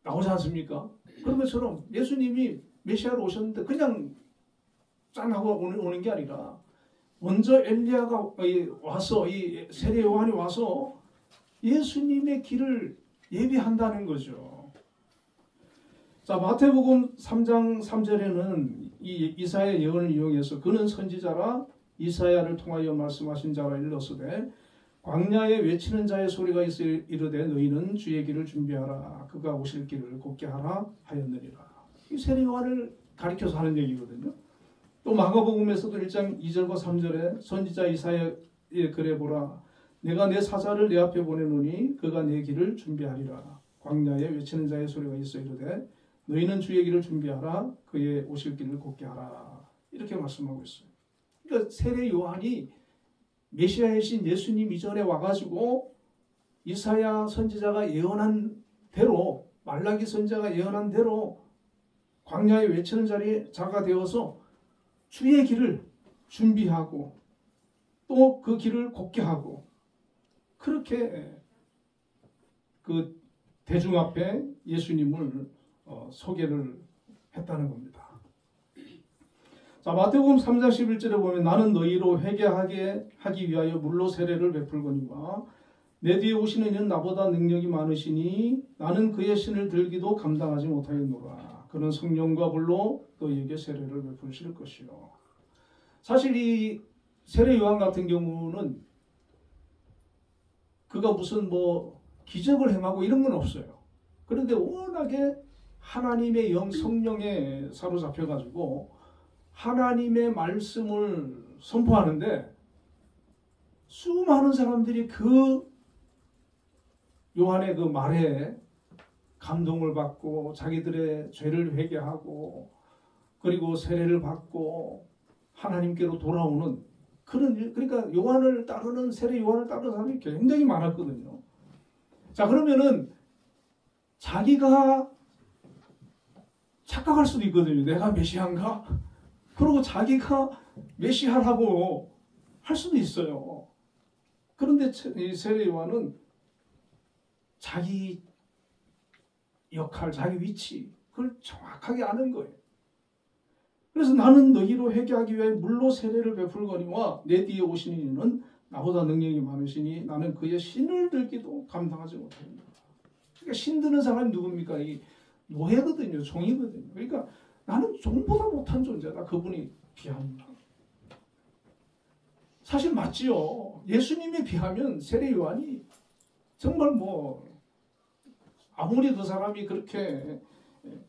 나오지 않습니까? 그런 것처럼 예수님이 메시아로 오셨는데 그냥 짠 하고 오는 게 아니라 먼저 엘리야가 와서, 이 세례 요한이 와서 예수님의 길을 예비한다는 거죠. 자, 마태복음 3장 3절에는 이 이사야 예언을 이용해서 그는 선지자라 이사야를 통하여 말씀하신 자라 일렀으되 광야에 외치는 자의 소리가 있어 이르되 너희는 주의 길을 준비하라 그가 오실 길을 곱게 하라 하였느니라. 이 세례 요한을 가리켜서 하는 얘기거든요. 또 마가복음에서도 1장 2절과 3절에 선지자 그래 보라. 내가 내 사자를 내 앞에 보내노니 그가 내 길을 준비하리라. 광야에 외치는 자의 소리가 있어 이르되 너희는 주의 길을 준비하라. 그의 오실 길을 곧게 하라. 이렇게 말씀하고 있어요. 그러니까 세례 요한이 메시아이신 예수님 이전에 와가지고 이사야 선지자가 예언한 대로, 말라기 선지자가 예언한 대로 광야에 외치는 자가 되어서 주의 길을 준비하고 또 그 길을 곧게 하고, 그렇게 그 대중 앞에 예수님을 소개를 했다는 겁니다. 자, 마태복음 3장 11절에 보면 나는 너희로 회개하게 하기 위하여 물로 세례를 베풀거니와 내 뒤에 오시는 이는 나보다 능력이 많으시니 나는 그의 신을 들기도 감당하지 못하겠노라. 그는 성령과 불로 너희에게 세례를 베푸실 것이요. 사실 이 세례 요한 같은 경우는 그가 무슨 기적을 행하고 이런 건 없어요. 그런데 워낙에 하나님의 영 성령에 사로잡혀가지고 하나님의 말씀을 선포하는데 수많은 사람들이 그 요한의 그 말에 감동을 받고 자기들의 죄를 회개하고 그리고 세례를 받고 하나님께로 돌아오는 그러니까 요한을 따르는 세례 요한을 따르는 사람이 굉장히 많았거든요. 자, 그러면은 자기가 착각할 수도 있거든요. 내가 메시아인가? 그리고 자기가 메시아라고 할 수도 있어요. 그런데 이 세례 요한은 자기 역할, 자기 위치, 그걸 정확하게 아는 거예요. 그래서 나는 너희로 회개하기 위해 물로 세례를 베풀거니와 내 뒤에 오시는 이는 나보다 능력이 많으시니 나는 그의 신을 들기도 감당하지 못합니다. 그러니까 신 드는 사람이 누굽니까? 이 노예거든요. 종이거든요. 그러니까 나는 종보다 못한 존재다. 그분이 비합니다. 사실 맞지요. 예수님에 비하면 세례 요한이 정말 아무리 그 사람이 그렇게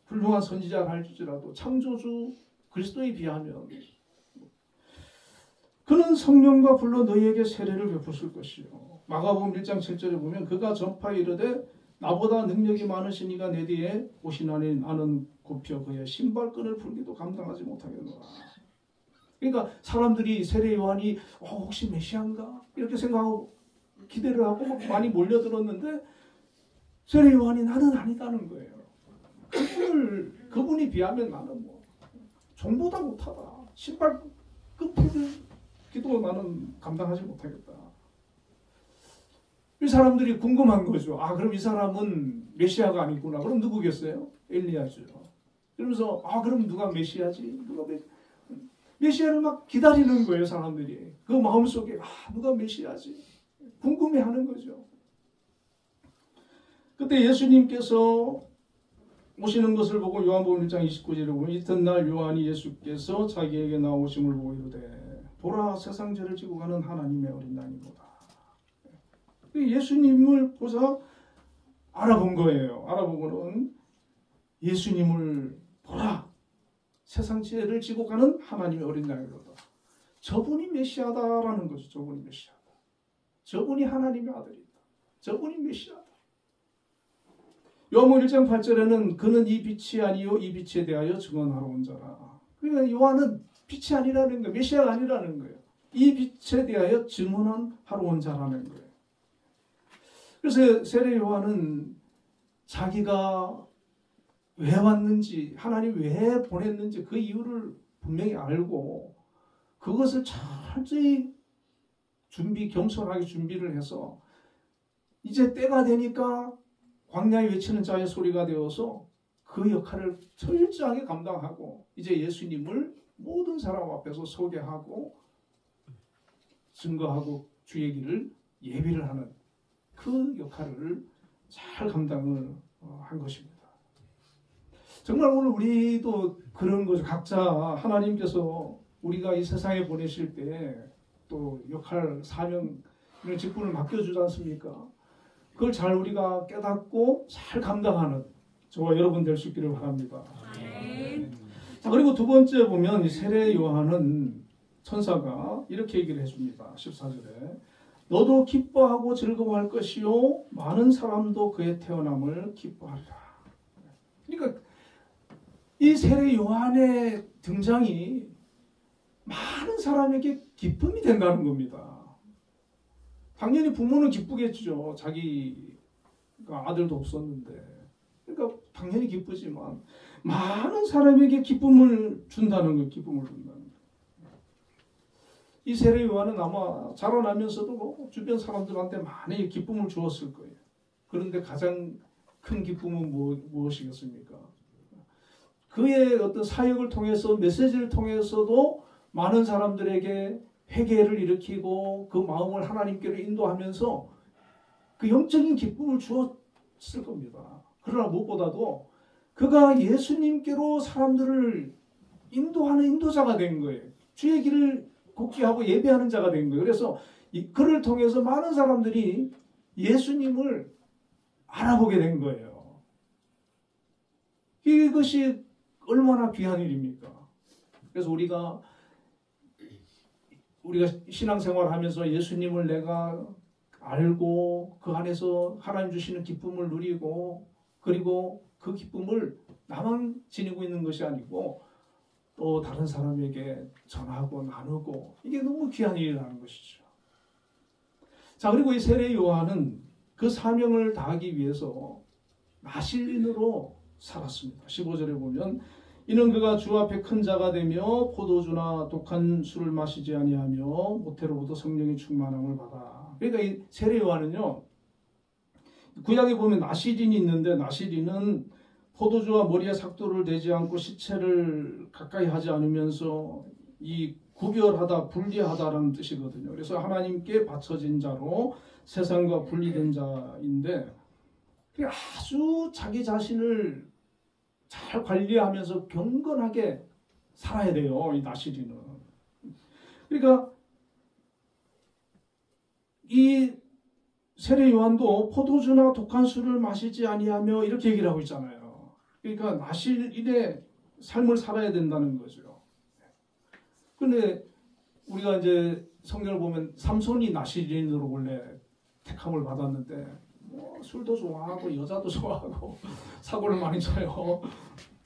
훌륭한 선지자를 할지라도 창조주 그리스도에 비하면 그는 성령과 불로 너희에게 세례를 베푸실 것이요. 마가복음 1장 7절에 보면 그가 전파에 이르되 나보다 능력이 많으시니가 내 뒤에 오시나니 나는 굽혀 그의 신발끈을 풀기도 감당하지 못하겠노라. 그러니까 사람들이 세례 요한이 혹시 메시아인가 이렇게 생각하고 기대를 하고 많이 몰려들었는데 세례 요한이 나는 아니다는 거예요. 그분이 비하면 나는 종보다 못하다. 신발 끈풀기도 나는 감당하지 못하겠다. 이 사람들이 궁금한 거죠. 그럼 이 사람은 메시아가 아니구나. 그럼 누구겠어요? 엘리야죠. 그러면서 그럼 누가 메시아지? 메시아를 막 기다리는 거예요, 사람들이. 그 마음속에 누가 메시아지? 궁금해하는 거죠. 그때 예수님께서 오시는 것을 보고 요한복음 1장 29절에 보면 이튿날 요한이 예수께서 자기에게 나오심을 보고 이르되 보라 세상 죄를 지고 가는 하나님의 어린 양이로다. 예수님을 보자 알아본 거예요. 알아보고는 예수님을 보라 세상 죄를 지고 가는 하나님의 어린 양이로다. 저분이 메시아다라는 거죠. 저분이 메시아다. 저분이 하나님의 아들이다. 저분이 메시아다. 요한복음 1장 8절에는 그는 이 빛이 아니요 이 빛에 대하여 증언하러 온 자라. 그러니까 요한은 빛이 아니라는 거예요. 메시아가 아니라는 거예요. 이 빛에 대하여 증언하러 온 자라는 거예요. 그래서 세례 요한은 자기가 왜 왔는지 하나님 왜 보냈는지 그 이유를 분명히 알고 그것을 철저히 겸손하게 준비를 해서 이제 때가 되니까 광야에 외치는 자의 소리가 되어서 그 역할을 철저하게 감당하고 이제 예수님을 모든 사람 앞에서 소개하고 증거하고 주의 길을 예비를 하는 그 역할을 잘 감당을 한 것입니다. 정말 오늘 우리도 그런 거죠. 각자 하나님께서 우리가 이 세상에 보내실 때 또 역할, 사명, 이런 직분을 맡겨주지 않습니까? 그걸 잘 우리가 깨닫고 잘 감당하는 저와 여러분 될 수 있기를 바랍니다. 자, 그리고 두 번째 보면 이 세례 요한은 천사가 이렇게 얘기를 해줍니다. 14절에 너도 기뻐하고 즐거워할 것이요 많은 사람도 그의 태어남을 기뻐하리라. 그러니까 이 세례 요한의 등장이 많은 사람에게 기쁨이 된다는 겁니다. 당연히 부모는 기쁘겠죠. 자기가 아들도 없었는데. 그러니까 당연히 기쁘지만 많은 사람에게 기쁨을 준다는 거예요. 기쁨을 준다는 거예요. 이 세례 요한은 아마 자라나면서도 주변 사람들한테 많이 기쁨을 주었을 거예요. 그런데 가장 큰 기쁨은 무엇이겠습니까? 그의 어떤 사역을 통해서 메시지를 통해서도 많은 사람들에게 회개를 일으키고 그 마음을 하나님께로 인도하면서 그 영적인 기쁨을 주었을 겁니다. 그러나 무엇보다도 그가 예수님께로 사람들을 인도하는 인도자가 된 거예요. 주의 길을 걷게 하고 예배하는 자가 된 거예요. 그래서 그를 통해서 많은 사람들이 예수님을 알아보게 된 거예요. 이것이 얼마나 귀한 일입니까? 그래서 우리가 신앙생활을 하면서 예수님을 내가 알고 그 안에서 하나님 주시는 기쁨을 누리고 그리고 그 기쁨을 나만 지니고 있는 것이 아니고 또 다른 사람에게 전하고 나누고 이게 너무 귀한 일이라는 것이죠. 자, 그리고 이 세례 요한은 그 사명을 다하기 위해서 나실인으로 살았습니다. 15절에 보면 이는 그가 주 앞에 큰 자가 되며 포도주나 독한 술을 마시지 아니하며 모태로부터 성령이 충만함을 받아. 그러니까 이 세례 요한은요, 구약에 보면 나시린이 있는데 나시린은 포도주와 머리에 삭도를 대지 않고 시체를 가까이 하지 않으면서 이 구별하다, 분리하다라는 뜻이거든요. 그래서 하나님께 바쳐진 자로 세상과 분리된 자인데 아주 자기 자신을 잘 관리하면서 경건하게 살아야 돼요. 이 나시린은. 그러니까 이 세례 요한도 포도주나 독한 술을 마시지 아니하며 이렇게 얘기를 하고 있잖아요. 그러니까 나실인의 삶을 살아야 된다는 거죠. 근데 우리가 이제 성경을 보면 삼손이 나실인으로 원래 택함을 받았는데 술도 좋아하고 여자도 좋아하고 사고를 많이 쳐요.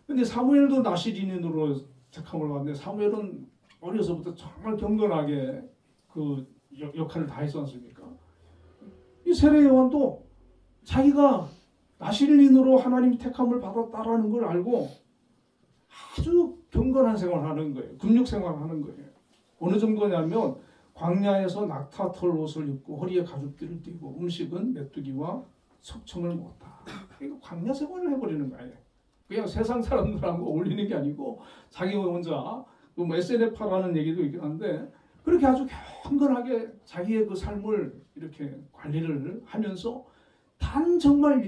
근데 사무엘도 나실인으로 택함을 받는데 사무엘은 어려서부터 정말 경건하게 그 역할을 다 했지 않습니까? 이 세례 요한도 자기가 나실인으로 하나님 택함을 받았다라는 걸 알고 아주 경건한 생활을 하는 거예요. 금육 생활을 하는 거예요. 어느 정도냐면 광야에서 낙타털 옷을 입고 허리에 가죽띠를 띠고 음식은 메뚜기와 석청을 먹었다. 이거 광야 생활을 해버리는 거예요. 그냥 세상 사람들하고 어울리는 게 아니고 자기 혼자 뭐 SNF라는 얘기도 있긴 한데 그렇게 아주 경건하게 자기의 그 삶을 이렇게 관리를 하면서 단 정말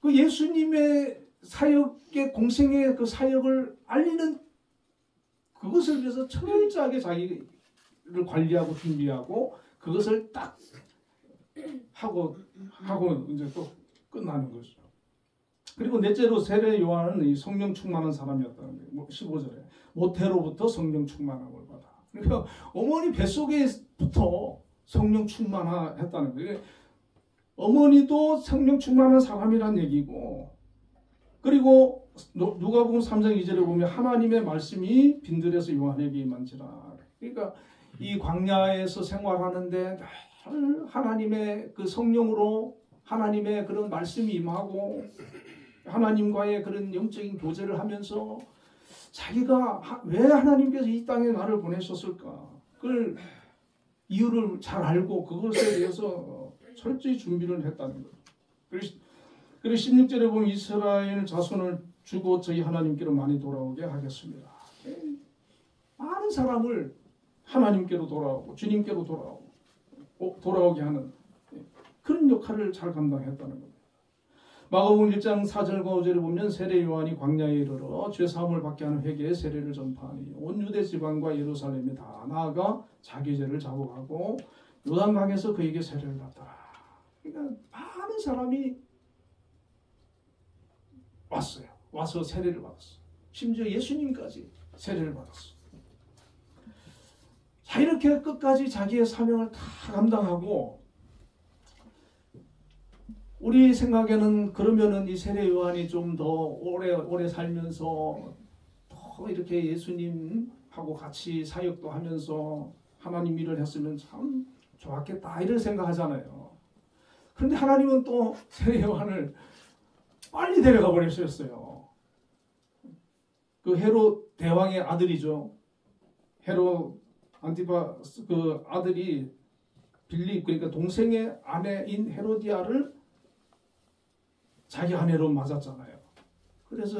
그 예수님의 사역의 공생의 그 사역을 알리는 그것을 위해서 철저하게 자기를 관리하고 준비하고 그것을 딱 하고 이제 또 끝나는 거죠. 그리고 넷째로 세례 요한은 이 성령 충만한 사람이었다는 거예요. 15절에 모태로부터 성령 충만함을 받아. 그러니까 어머니 뱃속에부터 성령 충만했다는 거예요. 어머니도 성령 충만한 사람이란 얘기고 그리고 누가복음 3장 2절에 보면 하나님의 말씀이 빈들에서 요한에게 임한지라. 그러니까 이 광야에서 생활하는데 늘 하나님의 그 성령으로 하나님의 그런 말씀이 임하고 하나님과의 그런 영적인 교제를 하면서 자기가 왜 하나님께서 이 땅에 나를 보내셨을까 그걸 이유를 잘 알고 그것에 대해서 철저히 준비를 했다는 거예요. 그리고 16절에 보면 이스라엘 자손을 주고 저희 하나님께로 많이 돌아오게 하겠습니다. 많은 사람을 하나님께로 돌아오고 주님께로 돌아오게 하는 그런 역할을 잘 감당했다는 겁니다. 마가복음 1장 4절과 5절에 보면 세례 요한이 광야에 이르러 죄사함을 받게 하는 회개의 세례를 전파하니 온 유대 지방과 예루살렘에 다 나아가 자기 죄를 자복하고 요단강에서 그에게 세례를 받더라. 그러니까 많은 사람이 왔어요. 와서 세례를 받았어요. 심지어 예수님까지 세례를 받았어요. 자, 이렇게 끝까지 자기의 사명을 다 감당하고, 우리 생각에는 그러면은 이 세례 요한이 좀 더 오래 살면서 더 이렇게 예수님하고 같이 사역도 하면서 하나님 일을 했으면 참 좋았겠다 이런 생각하잖아요. 그런데 하나님은 또 세례 요한을 빨리 데려가 버리셨어요. 그 헤롯 대왕의 아들이죠. 헤롯 안티파스 그 아들이 빌립, 그러니까 동생의 아내인 헤로디아를 자기 아내로 맞았잖아요. 그래서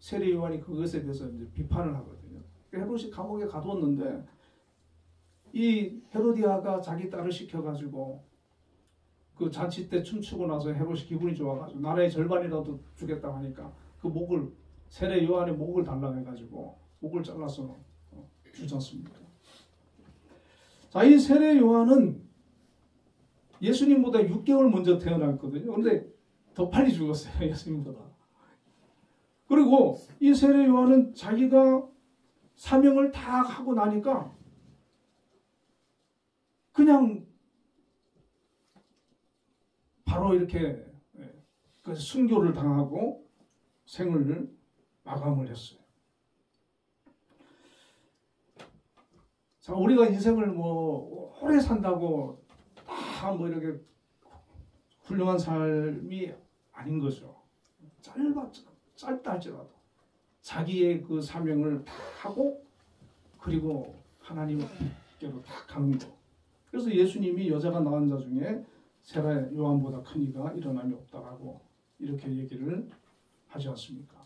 세례 요한이 그것에 대해서 이제 비판을 하거든요. 헤롯이 감옥에 가두었는데 이 헤로디아가 자기 딸을 시켜가지고 그 잔치 때 춤추고 나서 헤롯이 기분이 좋아가지고 나라의 절반이라도 주겠다고 하니까 그 목을, 세례 요한의 목을 달라고 해가지고 목을 잘라서 주지 않습니까? 자, 이 세례 요한은 예수님보다 6개월 먼저 태어났거든요. 그런데 더 빨리 죽었어요, 예수님보다. 그리고 이 세례 요한은 자기가 사명을 다 하고 나니까 그냥 바로 이렇게 그 순교를 당하고 생을 마감을 했어요. 자, 우리가 인생을 뭐 오래 산다고 다 뭐 이렇게 훌륭한 삶이 아닌 거죠. 짧다 할지라도 자기의 그 사명을 다 하고 그리고 하나님께로 다 가는 거. 그래서 예수님이 여자가 낳은 자 중에 세례 요한보다 큰 이가 일어남이 없다라고 이렇게 얘기를 하지 않습니까?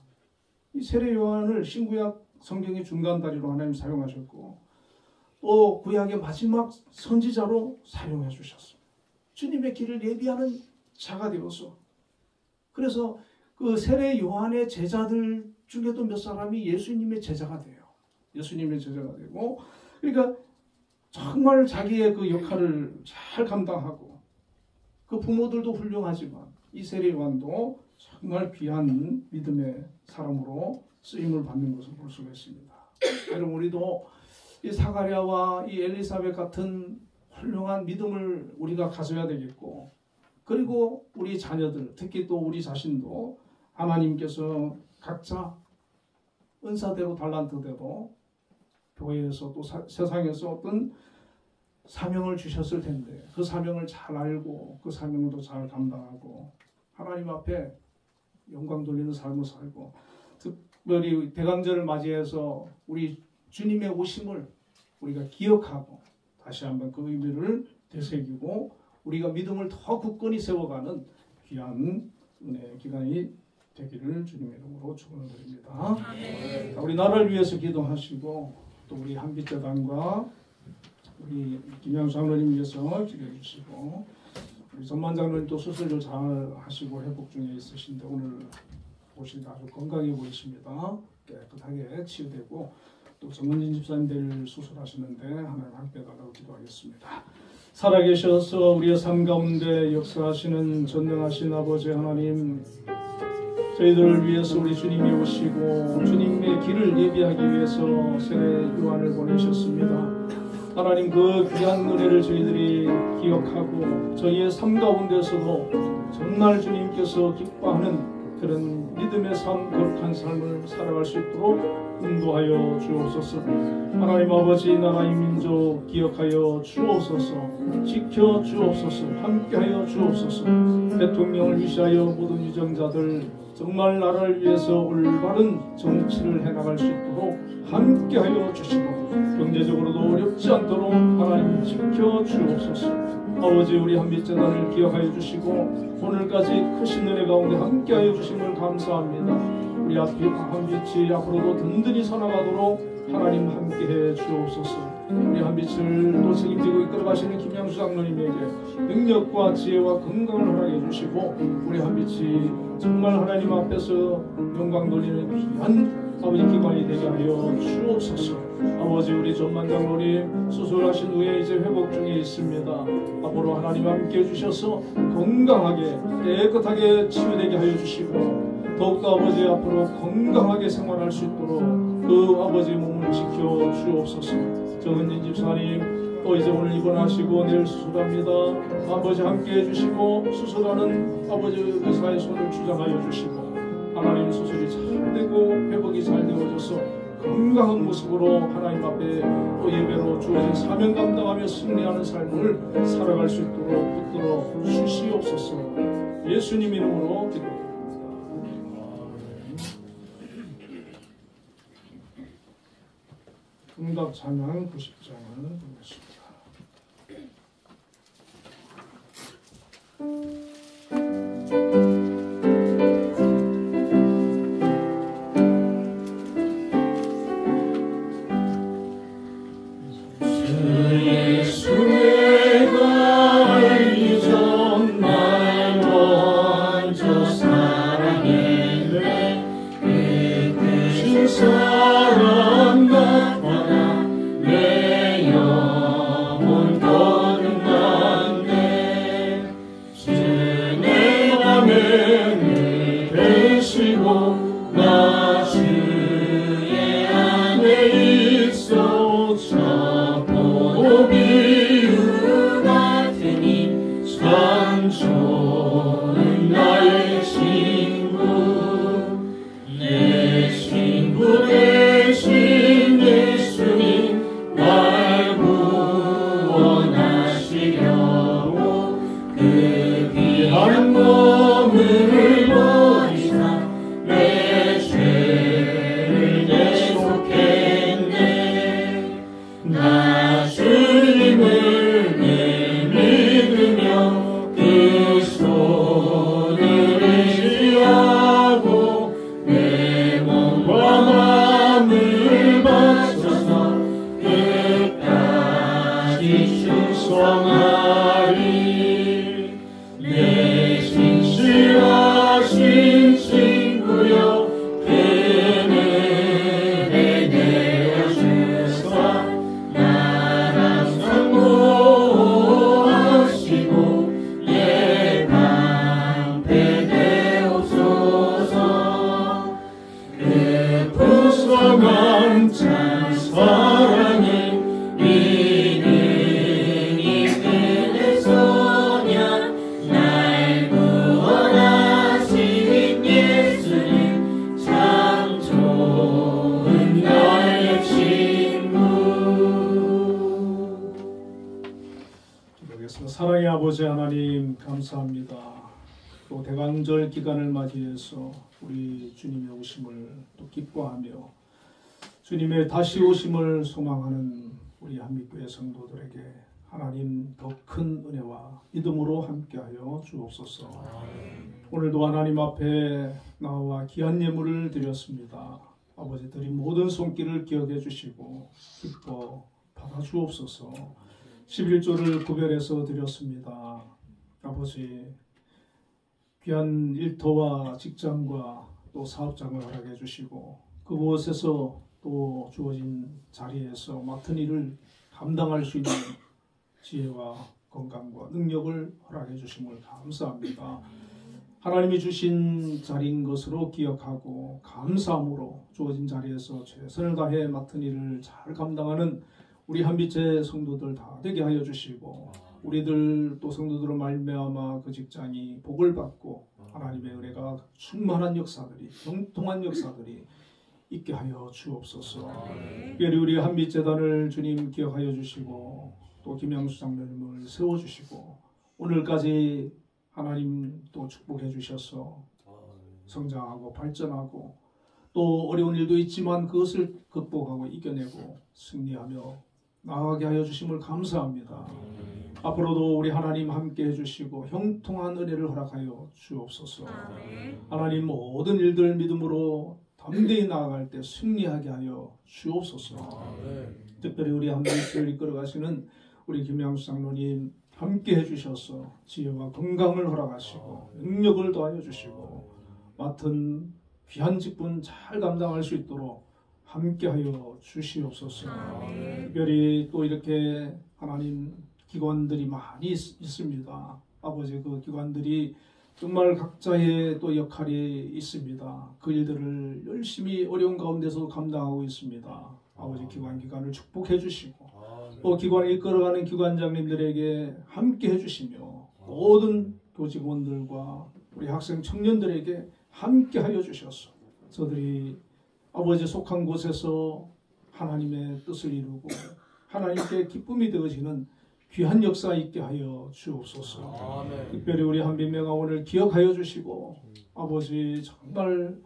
이 세례 요한을 신구약 성경의 중간다리로 하나님 사용하셨고 또 구약의 마지막 선지자로 사용해 주셨습니다. 주님의 길을 예비하는 자가 되어서, 그래서 그 세례 요한의 제자들 중에도 몇 사람이 예수님의 제자가 돼요. 예수님의 제자가 되고, 그러니까 정말 자기의 그 역할을 잘 감당하고, 그 부모들도 훌륭하지만 이 세례 요한도 정말 귀한 믿음의 사람으로 쓰임을 받는 것을 볼 수가 있습니다. 여러분, 우리도 이 사가랴와 이 엘리사벳 같은 훌륭한 믿음을 우리가 가져야 되겠고, 그리고 우리 자녀들, 특히 또 우리 자신도 하나님께서 각자 은사대로 달란트대로 교회에서 또 세상에서 어떤 사명을 주셨을 텐데 그 사명을 잘 알고 그 사명도 잘 감당하고 하나님 앞에 영광 돌리는 삶을 살고, 특별히 대강절을 맞이해서 우리 주님의 오심을 우리가 기억하고 다시 한번 그 의미를 되새기고 우리가 믿음을 더 굳건히 세워가는 귀한 은혜의 기간이 되기를 주님의 이름으로 축원드립니다. 우리 나라를 위해서 기도하시고 또 우리 한빛재단과 우리 김양수 장로님 위해서 기도해 주시고, 우리 전만 장로님도 수술을 잘 하시고 회복 중에 있으신데 오늘 보시니까 아주 건강해 보이십니다. 깨끗하게 치유되고 또 정은진 집사님 내일 수술하시는데 하나님 함께 달라고 기도하겠습니다. 살아계셔서 우리의 삶 가운데 역사하시는 전능하신 아버지 하나님, 저희들을 위해서 우리 주님이 오시고 주님의 길을 예비하기 위해서 세례 요한을 보내셨습니다. 하나님, 그 귀한 은혜를 저희들이 기억하고 저희의 삶 가운데서도 정말 주님께서 기뻐하는 그런 믿음의 삶, 거룩한 삶을 살아갈 수 있도록 인도하여 주옵소서. 하나님 아버지, 나라의 민족 기억하여 주옵소서. 지켜 주옵소서. 함께하여 주옵소서. 대통령을 위시하여 모든 유정자들 정말 나라를 위해서 올바른 정치를 해나갈 수 있도록 함께하여 주시고, 경제적으로도 어렵지 않도록 하나님 지켜 주옵소서. 아버지, 우리 한빛재단을 기억하여 주시고 오늘까지 크신 은혜 가운데 함께하여 주심을 감사합니다. 우리 한빛이 앞으로도 든든히 서나가도록 하나님 함께해 주옵소서. 우리 한빛을 또 책임지고 이끌어가시는 김양수 장로님에게 능력과 지혜와 건강을 허락해 주시고 우리 한빛이 정말 하나님 앞에서 영광 돌리는 귀한 아버지 기관이 되게 하여 주옵소서. 아버지, 우리 전만 장로님 수술하신 후에 이제 회복 중에 있습니다. 앞으로 하나님 함께 해주셔서 건강하게 깨끗하게 치유되게 하여 주시고 더욱더 아버지 앞으로 건강하게 생활할 수 있도록 그 아버지 몸을 지켜 주옵소서. 정은진 집사님 또 이제 오늘 입원하시고 내일 수술합니다. 아버지 함께 해주시고 수술하는 아버지 의사의 손을 주장하여 주시고 하나님 수술이 잘 되고 회복이 잘 되어져서 건강한 모습으로 하나님 앞에 또 예배로 주어진 사명 감당하며 승리하는 삶을 살아갈 수 있도록 붙들어 주시옵소서. 예수님 이름으로 기도합니다. 응답 찬양 90장을 보겠습니다. 사랑의 아버지 하나님 감사합니다. 또 대강절 기간을 맞이해서 우리 주님의 오심을 또 기뻐하며 주님의 다시 오심을 소망하는 우리 한빛교회 성도들에게 하나님 더 큰 은혜와 믿음으로 함께하여 주옵소서. 오늘도 하나님 앞에 나와 귀한 예물을 드렸습니다. 아버지 드린 모든 손길을 기억해 주시고 기뻐 받아 주옵소서. 11조를 구별해서 드렸습니다. 아버지 귀한 일터와 직장과 또 사업장을 허락해 주시고 그곳에서 또 주어진 자리에서 맡은 일을 감당할 수 있는 지혜와 건강과 능력을 허락해 주심을 감사합니다. 하나님이 주신 자리인 것으로 기억하고 감사함으로 주어진 자리에서 최선을 다해 맡은 일을 잘 감당하는 우리 한빛의 성도들 다 되게 하여 주시고 우리들 또 성도들을 말미암아 그 직장이 복을 받고 하나님의 은혜가 충만한 역사들이 형통한 역사들이 있게 하여 주옵소서. 특별히 우리 한빛재단을 주님 기억하여 주시고 또 김양수 장로님을 세워주시고 오늘까지 하나님 또 축복해 주셔서 성장하고 발전하고 또 어려운 일도 있지만 그것을 극복하고 이겨내고 승리하며 나아가게 하여 주심을 감사합니다. 앞으로도 우리 하나님 함께 해주시고 형통한 은혜를 허락하여 주옵소서. 하나님 모든 일들 믿음으로 담대히 나아갈 때 승리하게 하여 주옵소서. 특별히 우리 한빛을 이끌어가시는 우리 김양수 장로님 함께 해주셔서 지혜와 건강을 허락하시고 능력을 더하여 주시고 맡은 귀한 직분 잘 감당할 수 있도록 함께하여 주시옵소서. 특별히 또 이렇게 하나님 기관들이 많이 있습니다. 아버지 그 기관들이 정말 각자의 또 역할이 있습니다. 그 일들을 열심히 어려운 가운데서 감당하고 있습니다. 아버지 기관을 축복해 주시고 또 기관을 이끌어가는 기관장님들에게 함께 해주시며 모든 교직원들과 우리 학생 청년들에게 함께 하여 주셔서 저들이 아버지 속한 곳에서 하나님의 뜻을 이루고 하나님께 기쁨이 되어지는 귀한 역사 있게 하여 주옵소서. 아멘. 특별히 우리 한빈명아 오늘 기억하여 주시고 아버지 정말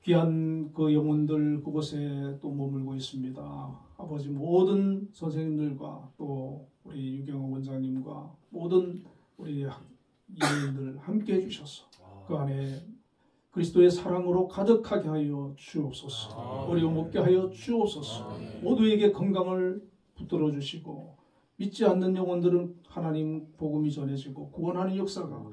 귀한 그 영혼들 그곳에 또 머물고 있습니다. 아버지 모든 선생님들과 또 우리 유경호 원장님과 모든 우리 이인들 함께 해주셔서 그 안에 그리스도의 사랑으로 가득하게 하여 주옵소서. 어려움 없게 하여 주옵소서. 모두에게 건강을 붙들어 주시고 믿지 않는 영혼들은 하나님 복음이 전해지고 구원하는 역사가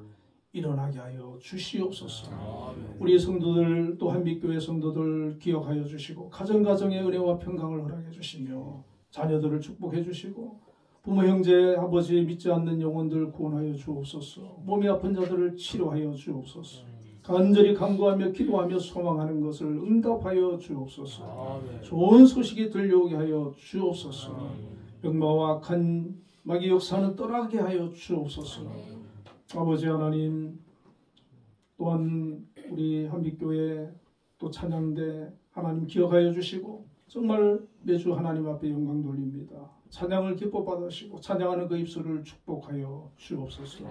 일어나게 하여 주시옵소서. 우리 성도들 또 한빛교회 성도들 기억하여 주시고 가정가정의 은혜와 평강을 허락해 주시며 자녀들을 축복해 주시고 부모 형제 아버지 믿지 않는 영혼들 구원하여 주옵소서. 몸이 아픈 자들을 치료하여 주옵소서. 간절히 간구하며 기도하며 소망하는 것을 응답하여 주옵소서. 좋은 소식이 들려오게 하여 주옵소서. 병마와 악한 마귀 역사는 떠나게 하여 주옵소서. 아버지 하나님 또한 우리 한빛교회 또 찬양대 하나님 기억하여 주시고 정말 매주 하나님 앞에 영광 돌립니다. 찬양을 기뻐 받으시고 찬양하는 그 입술을 축복하여 주옵소서.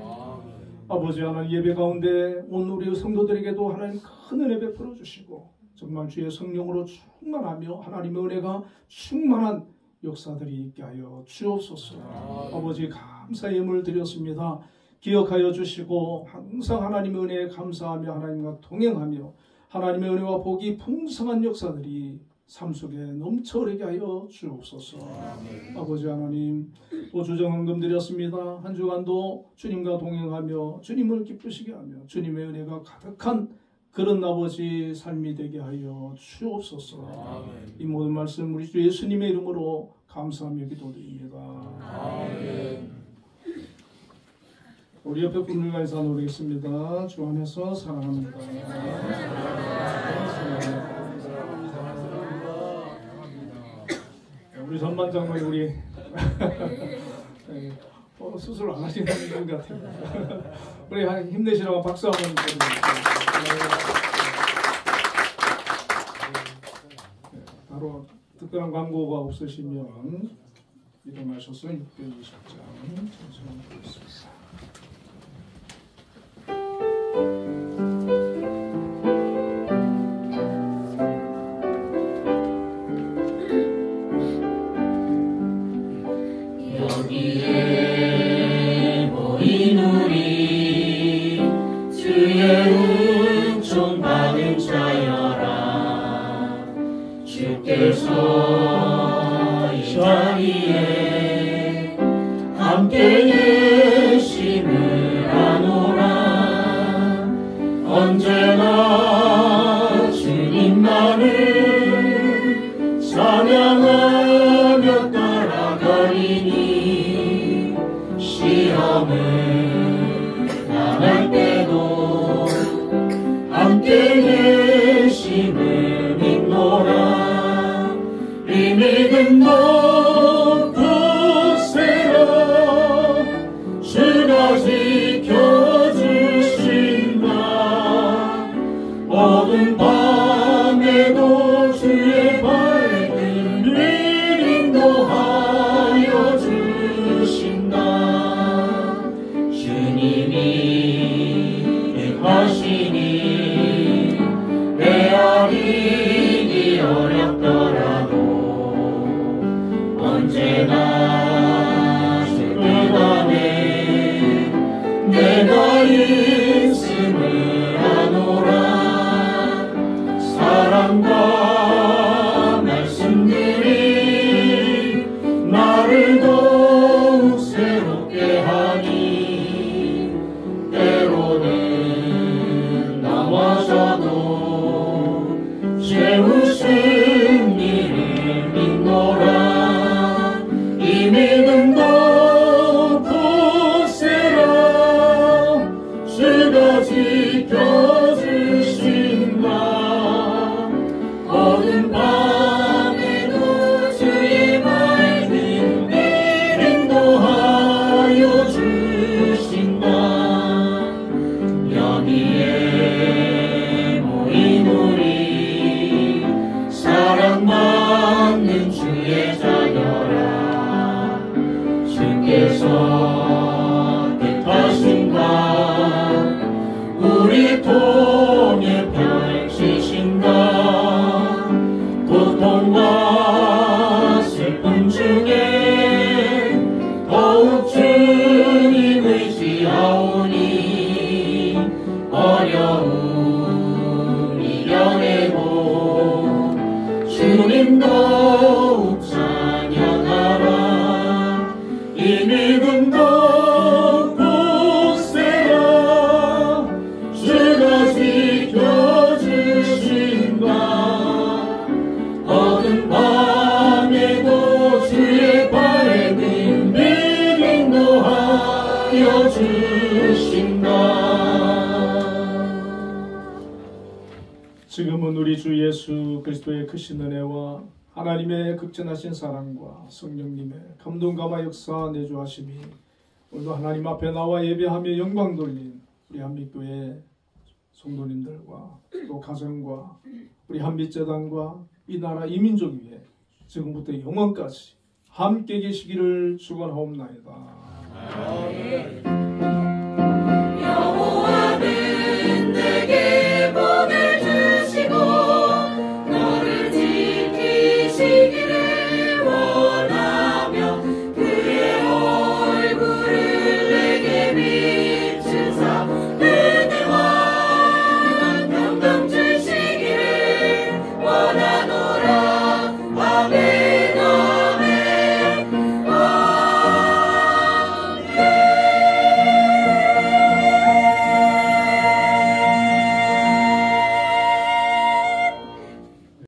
아버지 하나님 예배 가운데 온 우리 성도들에게도 하나님 큰 은혜 베풀어 주시고 정말 주의 성령으로 충만하며 하나님의 은혜가 충만한 역사들이 있게 하여 주옵소서. 아버지 감사의 예물을 드렸습니다. 기억하여 주시고 항상 하나님의 은혜에 감사하며 하나님과 동행하며 하나님의 은혜와 복이 풍성한 역사들이 삶 속에 넘쳐 흐르게 하여 주옵소서. 아버지 하나님 또 주정헌금 드렸습니다. 한 주간도 주님과 동행하며 주님을 기쁘시게 하며 주님의 은혜가 가득한 그런 아버지 삶이 되게 하여 주옵소서. 아멘. 이 모든 말씀 우리 주 예수님의 이름으로 감사하며 기도드립니다. 아멘. 우리 옆에 분들과 인사 나누겠습니다. 주 안에서 사랑합니다. 우리 전반장만 우리 수술 안 하시는 분 같아요. 우리 힘내시라고 박수 한번 드립니다. 바로 특별한 광고가 없으시면 일어나셔서 620장 전송하겠습니다. 여기에 모인 우리 주의 은총 받은 자여라. 주께서 이 자리에 함께 계심을 아노라. 언제나 주님만을 찬양하며 따라가리니 시험을 당할 때도 함께 계심을 믿노라. 이 믿음도 굳세라. 주가 지켜주신다. 어두운 밤에도 주의 밝은 빛 인도하여 주신다. 주님이 행하시니 헤아리기 어렵더라도 언제나 주 뜻 안에 내가 있음을 아노라. 사랑과 말씀들이 나를 더욱 새롭게 하니 때로는 나마저도 채우신 이를 믿노라. 이 믿음도 굳세라. 주가 주님 더욱 찬양하라. 이 믿음 더욱 굳세라. 주가 지켜주신다. 어두운 밤에도 주의 밝은 빛 인도하여 주신다. 지금은 우리 주 예수 그리스도의 크신 은혜와 하나님의 극진하신 사랑과 성령님의 감동감화 역사 내주하심이 오늘도 하나님 앞에 나와 예배하며 영광 돌린 우리 한빛교회 성도님들과 또 가정과 우리 한빛재단과 이 나라 이 민족 위에 지금부터 영원까지 함께 계시기를 축원하옵나이다. 아멘.